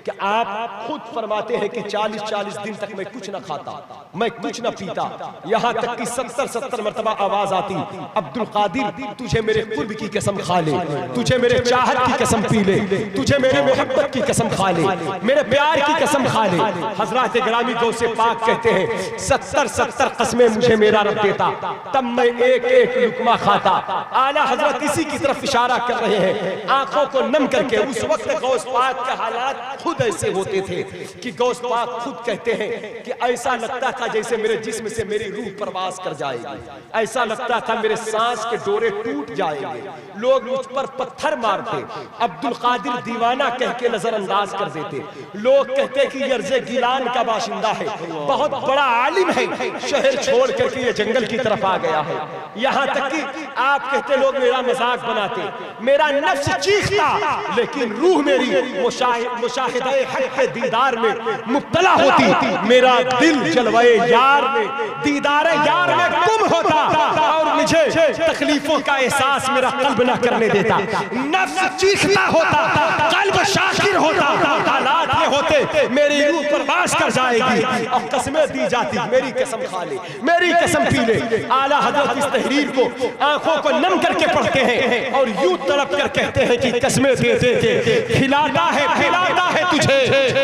कि आप खुद फरमाते हैं कि 40-40 दिन तक मैं कुछ न खाता, मैं कुछ न पीता, यहाँ तक कि 70-70 मरतबा आवाज आती, अब्दुल कादिर तुझे मेरे कुर्ब की कसम खा ले, तुझे मेरे चाहत की कसम पी ले, तुझे मेरे मोहब्बत की कसम खा ले, मेरे प्यार की कसम खा ले। हजरत गिरामी गौसे पाक कहते हैं 70-70 कस्में मुझे मेरा रब देता, तब मैं एक-एक लुकमा खाता। आला हजरत इसी की तरफ इशारा कर रहे हैं, आंखों को नम करके। उस वक्त गौस पाक के हालात खुद ऐसे होते थे कि गौस पाक खुद कहते हैं कि ऐसा लगता था जैसे मेरे जिस्म से मेरी रूह प्रवास कर जाएगी, ऐसा लगता था मेरे सांस के डोरे टूट जाएंगे, लोग मुझ पर पत्थर मारते, अब्दुल कादिर दीवाना कह के नजरअंदाज कर देते, लोग कहते कि यर्जे गिलान का बाशिंदा है, बहुत बड़ा आलिम है, शहर छोड़ करके ये जंगल की तरफ आ गया है। यहाँ तक कि आप कहते लोग मेरा मजाक बनाते, मेरा नफ्स चीखता, लेकिन रूह मेरी मुशाहिदे हक के दीदार में मुब्तला होती, मेरा दिल जलवाए यार में, दीदार यार में गुम होता, और मुझे तकलीफों का एहसास मेरा कल्ब न करने देता। नफ्स चीखता होता, कल्ब शाकिर होता, हालात ये होते मेरी रूह प्रवास कर जाएगी और कसमें दी जाती, मेरी कसम खा ले, मेरी कसम पी ले। आला हजरत इस तहरीर को आंखों को नम करके पढ़ते हैं और यूं तड़प कर कहते हैं कि कसमें दे खिलाता है तुझे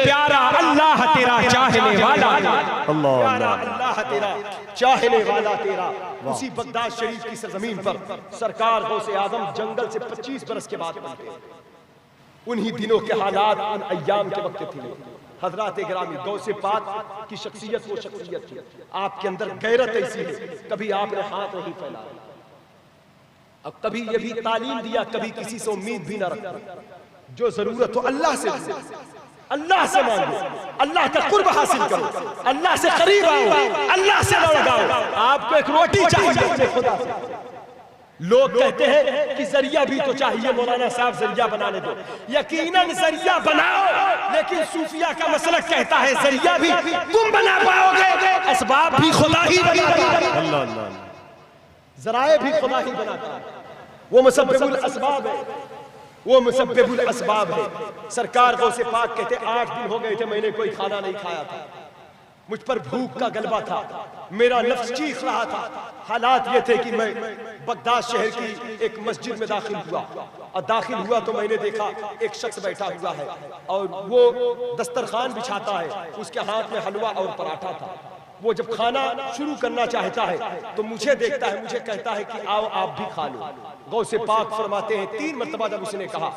प्यारा अल्लाह तेरा चाहने वाला, प्यारा अल्लाह तेरा चाहने वाला तेरा। उसी बगदाद शरीफ की सरजमीन पर सरकार गौसे आजम जंगल से 25 बरस के बाद पहुंचे। उन्हीं दिनों के हालात उन अय्याम के वक्त थे। हजरात गिरामी गौसे पाक की शख्सियत वो शख्सियत थी, आपके अंदर गैरत ऐसी है, कभी आपने हाथ नहीं फैलाया, अब कभी ये भी तालीम दिया, कभी किसी से उम्मीद भी ना रखा, जो जरूरत हो अल्लाह से मांगो, अल्लाह का कुर्ब हासिल करो, अल्लाह से करीब आओ, अल्लाह से लड़ जाओ। आपको एक रोटी चाहिए खुदा से। लोग कहते हैं कि जरिया भी तो चाहिए, मौलाना साहब जरिया बनाने दो। यकीनन जरिया बनाओ, लेकिन सूफिया का मसलक कहता है जरिया भी तुम बना पाओगे, असबाब भी खुदा ही बनाता है, जराए भी खुदा ही बनाता है, वो मुसब्बिबुल असबाब है, वो मुसब्बिबुल असबाब है। सरकार गौसे पाक कहते 8 दिन हो गए थे मैंने कोई खाना नहीं खाया था, मुझ पर भूख का गलबा था, मेरा नफ्स चीख रहा था। हालात ये थे कि मैं बगदाद शहर की एक मस्जिद में दाखिल हुआ, और दाखिल हुआ तो मैंने देखा एक शख्स बैठा हुआ है और वो दस्तरखान बिछाता है, उसके हाथ में हलवा और पराठा था। वो जब खाना शुरू करना चाहता है तो मुझे देखता है, मुझे कहता है कि आओ आप भी खा लो। गौसे पाक फरमाते हैं 3 मरतबा जब उसने कहा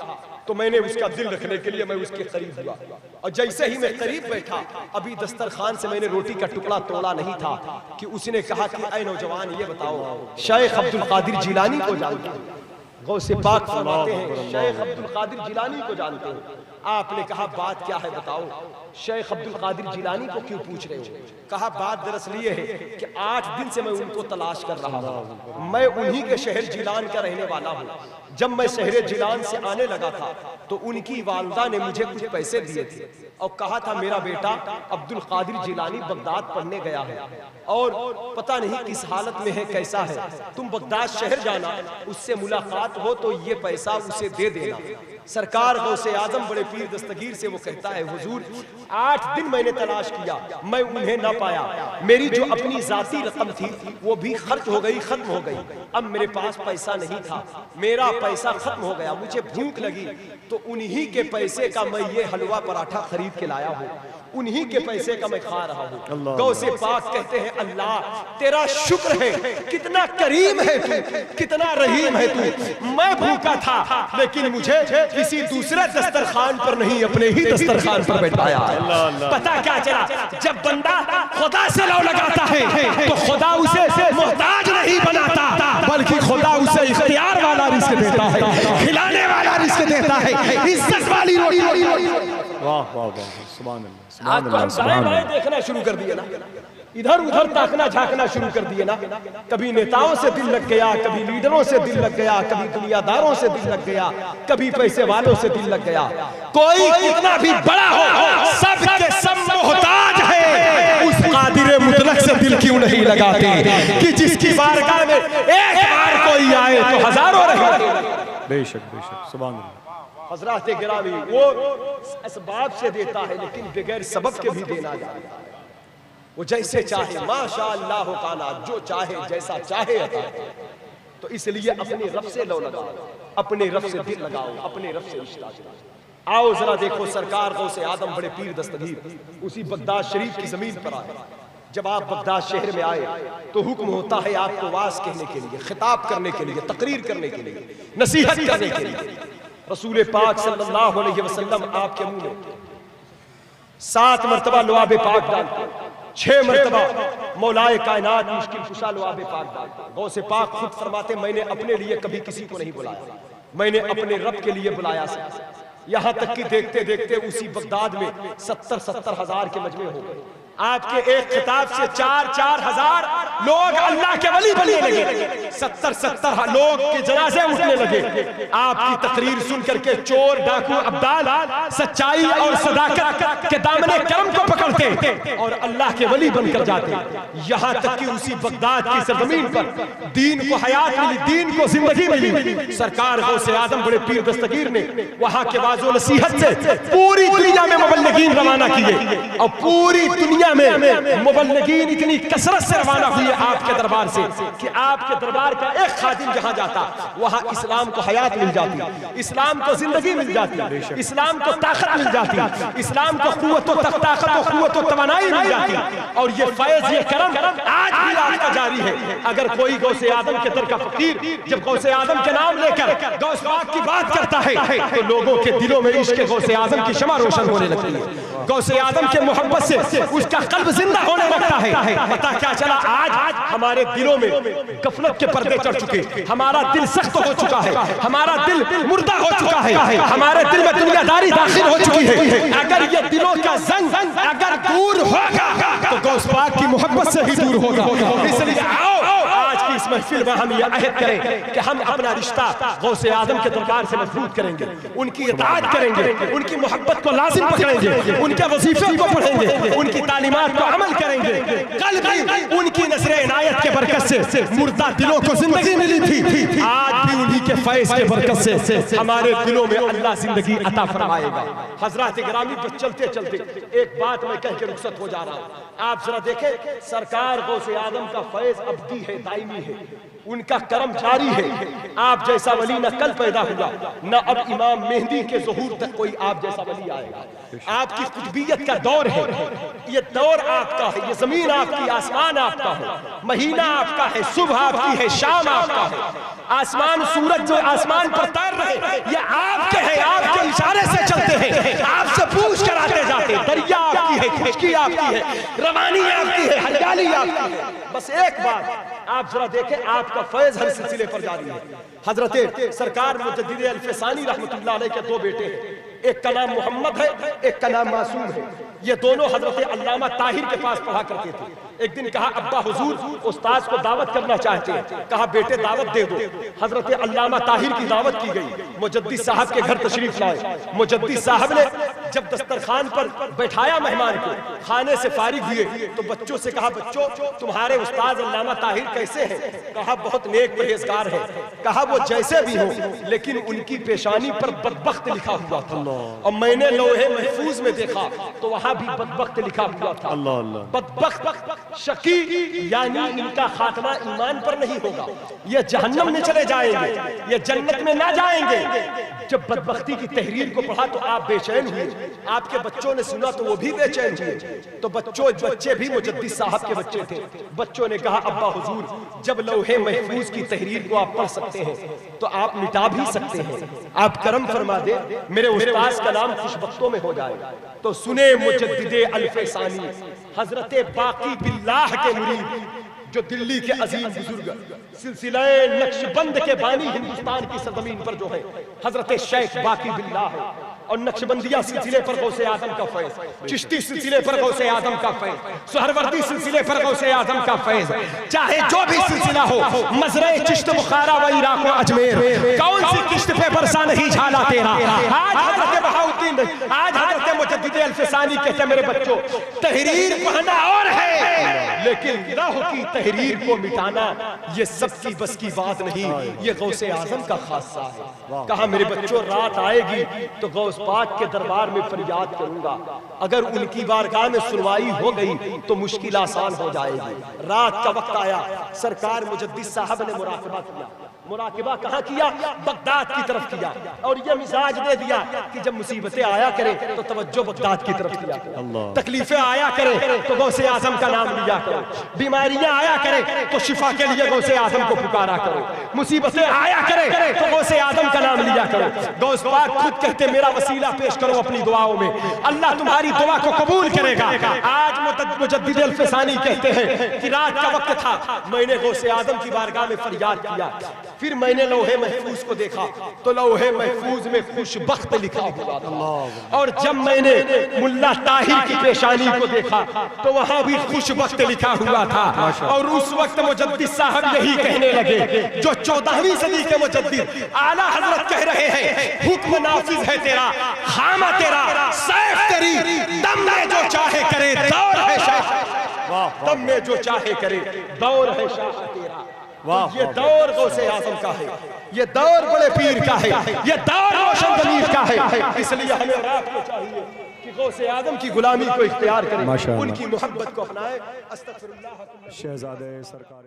तो मैंने उसका दिल रखने के लिए मैं उसके करीब हुआ, और जैसे ही मैं करीब बैठा, अभी दस्तरखान से मैंने रोटी का टुकड़ा तोड़ा नहीं था कि उसने कहा कि ऐ नौजवान ये बताओ शेख अब्दुल कादिर जिलानी को जानते हो? गौसे पाक फरमाते हैं, शेख अब्दुल कादिर जिलानी को जानते हैं? आपने कहा बात क्या है बताओ। शेख अब्दुल कादिर जिलानी को क्यों पूछ रहे हो? कहा बात दरअसल ये है कि 8 दिन से मैं उनको तलाश कर रहा हूँ। मैं उन्हीं के शहर जिलान का रहने वाला हूँ। जब मैं शहर जिलान से आने लगा था तो उनकी वालिदा ने मुझे कुछ पैसे दिए थे और कहा था मेरा बेटा अब्दुल कादिर जिलानी बगदाद पढ़ने गया है और पता नहीं किस हालत में है, कैसा है, तुम बगदाद शहर जाना, उससे मुलाकात हो तो ये पैसा उसे दे देना। सरकार गौसे आजम बड़े पीर दस्तगीर से वो कहता है, हुजूर 8 दिन मैंने तलाश किया, मैं उन्हें ना पाया। मेरी जो अपनी जाती रकम थी वो भी खर्च हो गई, खत्म हो गई। अब मेरे पास पैसा नहीं था, मेरा पैसा खत्म हो गया। मुझे भूख लगी तो उन्हीं के पैसे का मैं ये हलवा पराठा खरीद के लाया हूँ, उन्हीं के पैसे का मैं खा रहा हूँ। गौसे पाक कहते हैं, अल्लाह तेरा शुक्र है, कितना करीम है तू, कितना रहीम है तू। मैं भूखा था लेकिन मुझे किसी दूसरे दस्तरखान पर नहीं, अपने ही दस्तरखान पर बैठाया। पता क्या चला, जब बंदा खुदा से लौ लगाता है तो खुदा उसे मोहताज नहीं बनाता, बल्कि खुदा उसे इख्तियार वाला रिस्क देता है, खिलाने वाला रिस्क देता है, इज्जत वाली रोटी। वाह वाह वाह, सुभान अल्लाह, आपको हम दाएं बाएं देखना शुरू कर दिए ना, इधर उधर ताकना झांकना शुरू कर दिए ना। कभी नेताओं से दिल लग गया, कभी लीडरों से दिल लग गया, कभी दुनियादारों से दिल लग गया, कभी पैसे वालों से दिल लग गया। कोई कितना भी बड़ा हो, सब के सब मोहताज है उस कादिर मुतलक से दिल क्यों नहीं लगाते कि जिसकी बारगाह में एक बार कोई आए तो हजारों रहे। बेशक बेशक, सुभान अल्लाह। हजरात गिरामी, वो असबाब से देता है लेकिन बगैर सबब के भी देना जानता है। वो जैसे चाहे, माशाअल्लाह काना, जो चाहे जैसा चाहे अता। तो इसलिए अपने रब से लो लगाओ, अपने रब से दिल लगाओ, अपने रब से रिश्ता लगाओ। आओ जरा देखो, सरकार गौसे आदम बड़े पीर दस्तगीर उसी बगदाद शरीफ की जमीन पर आए। जब आप बगदाद शहर में आए तो हुक्म होता है आपको वाज कहने के लिए, खिताब करने के लिए, तकरीर करने के लिए, नसीहत करने के लिए। रसूल पाक सल्लल्लाहु अलैहि वसल्लम आपके मुंह में 7 मरतबा लुआबे पाक डालते, 6 मरतबा मौलाए कायनात मुश्किल कुशा लुआबे पाक डालते। गौसे पाक खुद फरमाते, मैंने अपने लिए कभी किसी को नहीं बुलाया, मैंने अपने रब के लिए बुलाया। यहाँ तक कि देखते देखते उसी बगदाद में 70-70 हजार के मजमे हो गए। आपके एक खिताब से 4-4 हजार लोग अल्लाह के वली बनने लगे, 70-70 लोग के जनाजे उठने लगे। आपकी तकरीर सुन करके चोर डाकू अब्दाल सच्चाई और सदाकत के दामने करम को पकड़ते और अल्लाह के वली बनकर जाते। यहाँ तक कि उसी बगदाद की सरजमीन पर दीन को हयात मिली, दीन को जिंदगी मिली। सरकार गौसे आजम बड़े पीर दस्तगीर ने वहाँ के वाजो नसीहत से पूरी दुनिया में मुबल्लिगीन रवाना किए और पूरी दुनिया में मुबल्लिगीन इतनी कसरत से रवाना हुई आपके दरबार से कि आपके दरबार का एक खादिम जहां जाता वहां इस्लाम को हयात मिल जाती, इस्लाम को जिंदगी मिल जाती, इस्लाम को ताकत मिल जाती, इस्लाम को ताकत और कुव्वत और तवानाई मिल जाती। और ये फैज, ये करम आज भी आपका जारी है। अगर कोई गौसे आदम के दर का फकीर जब गौसे आदम के नाम लेकर गौस पाक की बात करता है तो लोगों के दिलों में इश्क गौसे आदम की शमा रोशन होने लगती है। गौसे आदम के मोहब्बत से उसका कल्ब जिंदा होने लगता है। पता क्या चला, आज हमारे दिलों में गफलत के पर्दे चढ़ चुके, हमारा दिल सख्त हो चुका है, हमारा दिल मुर्दा हो चुका है, हमारे दिल में दुनियादारी दाखिल हो चुकी है। अगर ये दिलों का जंग अगर दूर होगा तो गौस पाक की मोहब्बत से ही दूर होगा। इसलिए आओ आज की इस महफिल में हम ये अहद करें कि हम अपना रिश्ता गौसे आदम के दरबार से मजबूत करेंगे, उनकी इताअत करेंगे, उनकी मोहब्बत को लाजिम पकड़ेंगे, उनके वजीफे को पढ़ेंगे, उनकी तालीमात को अमल करेंगे। कल भी उनकी नजरे इनायत के बरकत से मुर्दा दिलों को जिंदगी मिली थी, आज भी उन्हीं के फैज के बरकत से हमारे दिलों में अल्लाह जिंदगी अता फरमाएगा। हजरात गिरामी, पर चलते चलते एक बात मैं कह के रुखसत हो जा रहा हूँ। आप जरा देखें, सरकार गौसे आदम का फैज अब्दी है, दायमी है, उनका करम जारी है। आप जैसा वली न कल पैदा हुआ, न अब इमाम मेहंदी के ज़हूर तक कोई आप जैसा वली आएगा। आपकी कुतुबियत का दौर है, ये दौर आपका है, ये जमीन आपकी, आसमान आपका है, महीना आपका है, सुबह आपकी है, शाम आपका है। आसमान सूरज जो आसमान पर तैर रहे ये आपके हैं, आपके इशारे से चलते हैं, आपसे पूछ कर आते जाते। दरिया आपकी है, खुशकी आपकी है, रवानी आपकी है, हरियाली आपकी है। बस एक बात आप जरा देखें, आपका फैज हर सिलसिले पर जारी है। हजरत सरकार मुजद्दिद अल-फसानी रहमतुल्लाह अलैह के दो बेटे हैं, एक का नाम मोहम्मद है, एक का नाम मासूम है। ये दोनों हजरत अल्लामा ताहिर के पास पढ़ा करते थे। एक दिन कहा अब्बा हुजूर उस्ताद को दावत करना चाहते हैं। कहा बेटे दावत दे दो। हजरत अल्लामा ताहिर की दावत की गई, मुजद्दिद साहब के घर तशरीफ लाए। मुजद्दिद साहब ने जब दस्तरखान पर बैठाया मेहमान को, खाने से फारिग हुए तो बच्चों से कहा बच्चों तुम्हारे उस्ताद अल्लामा ताहिर कैसे हैं? कहा बहुत नेक परहेजगार है। कहा वो जैसे भी हो लेकिन उनकी पेशानी पर बदबख्त लिखा हुआ था, और मैंने लौहे महफूज में देखा तो वहां भी बदबख्त लिखा हुआ था। बदबख्त शकी यानी इनका खात्मा ईमान पर नहीं होगा, ये जहन्नम में चले जाएंगे, ये जन्नत में ना जाएंगे। जब बदबख्ती की तहरीर को पढ़ा तो आप बेचैन हुए, आपके बच्चों ने सुना तो वो भी बेचैन हुए। तो बच्चे भी मुजद्दिद साहब के बच्चे थे। बच्चों ने कहा अब्बा हुजूर जब लौहे महफूज की तहरीर को आप पढ़ सकते हैं तो आप मिटा भी सकते हैं, आप करम फरमा दे मेरे उस्ताद का नाम खुशबख्तों में हो जाए। तो सुने मुजद्दिद अल-फसानी हजरत बाकी बिल्लाह के मुरीद जो दिल्ली के अजीम बुजुर्ग सिलसिला नक्शबंद के बानी हिंदुस्तान की सरजमीन पर जो है हजरत शेख बाकी बिल्लाह है, और नक्शबंदिया सिलसिले पर गौसे आजम का फैज, चिश्ती सिलसिले पर गौसे आजम का फैज, सुहरवर्दी सिलसिले पर गौसे आजम का फैज, चाहे जो भी सिलसिला हो, मजरे चिश्त बुखारा व इराक व अजमेर, कौन सी किश्त पे बरसा नहीं झाला तेरा। आज हजरत बहाउद्दीन, आज हजरत मुजद्दिद अल-फसानी कहते मेरे बच्चों तहरीर पढ़ना और है लेकिन लौह की तहरीर को मिटाना ये सबकी बस की बात नहीं, ये गौसे आजम का खासा है। कहा मेरे बच्चों रात आएगी तो गौस पाक के दरबार में फरियाद करूंगा, अगर उनकी बारगाह में सुनवाई हो गई तो मुश्किल आसान हो जाएगी। रात का वक्त आया, सरकार मुजद्दिद साहब ने मुराकबा किया। मुराकबा कहाँ किया? बगदाद की तरफ किया, और ये मिजाज दे दिया कि जब मुसीबतें आया करें तो तवज्जो बगदाद की तरफ किया करो, तकलीफें आया करें तो गौसे आजम का नाम लिया करो, बीमारियां आया करें तो शिफा के लिए गौसे आजम को पुकारा करो, मुसीबतें आया करें तो गौसे आजम का नाम लिया करो। गौस पाक खुद कहते मेरा वसीला पेश करो अपनी दुआओं में, अल्लाह तुम्हारी दुआ को कबूल करेगा। आज मुजद्दिद अल-फसानी कहते हैं कि रात का वक्त था, मैंने गौसे आजम की बारगाह में फरियाद किया, फिर मैंने लौहे महफूज को देखा तो लौहे महफूज में खुशबख्त लिखा हुआ था, और जब मैंने मुल्ला ताहिर की पेशानी को देखा तो वहां भी खुशबख्त लिखा हुआ था। और उस वक्त मुजद्दिद साहब यही कहने लगे जो 14वीं सदी के मुजद्दिद आला हजरत कह रहे हैं, हुक्म नाफिज है तेरा, खामा तेरा, सैफ तेरी, दम में जो चाहे करे दौर है शाह, दम में जो चाहे करे दौर है शाह तेरा। ये दौर गौसे आजम का है, ये दौर बड़े पीर का है, ये दौर रोशन ज़मीर का है। इसलिए हमें रात को चाहिए कि गौसे आजम की गुलामी को इख्तियार करें, उनकी मोहब्बत को अपनाएं। अस्तगफिरुल्लाह। शहजादे सरकार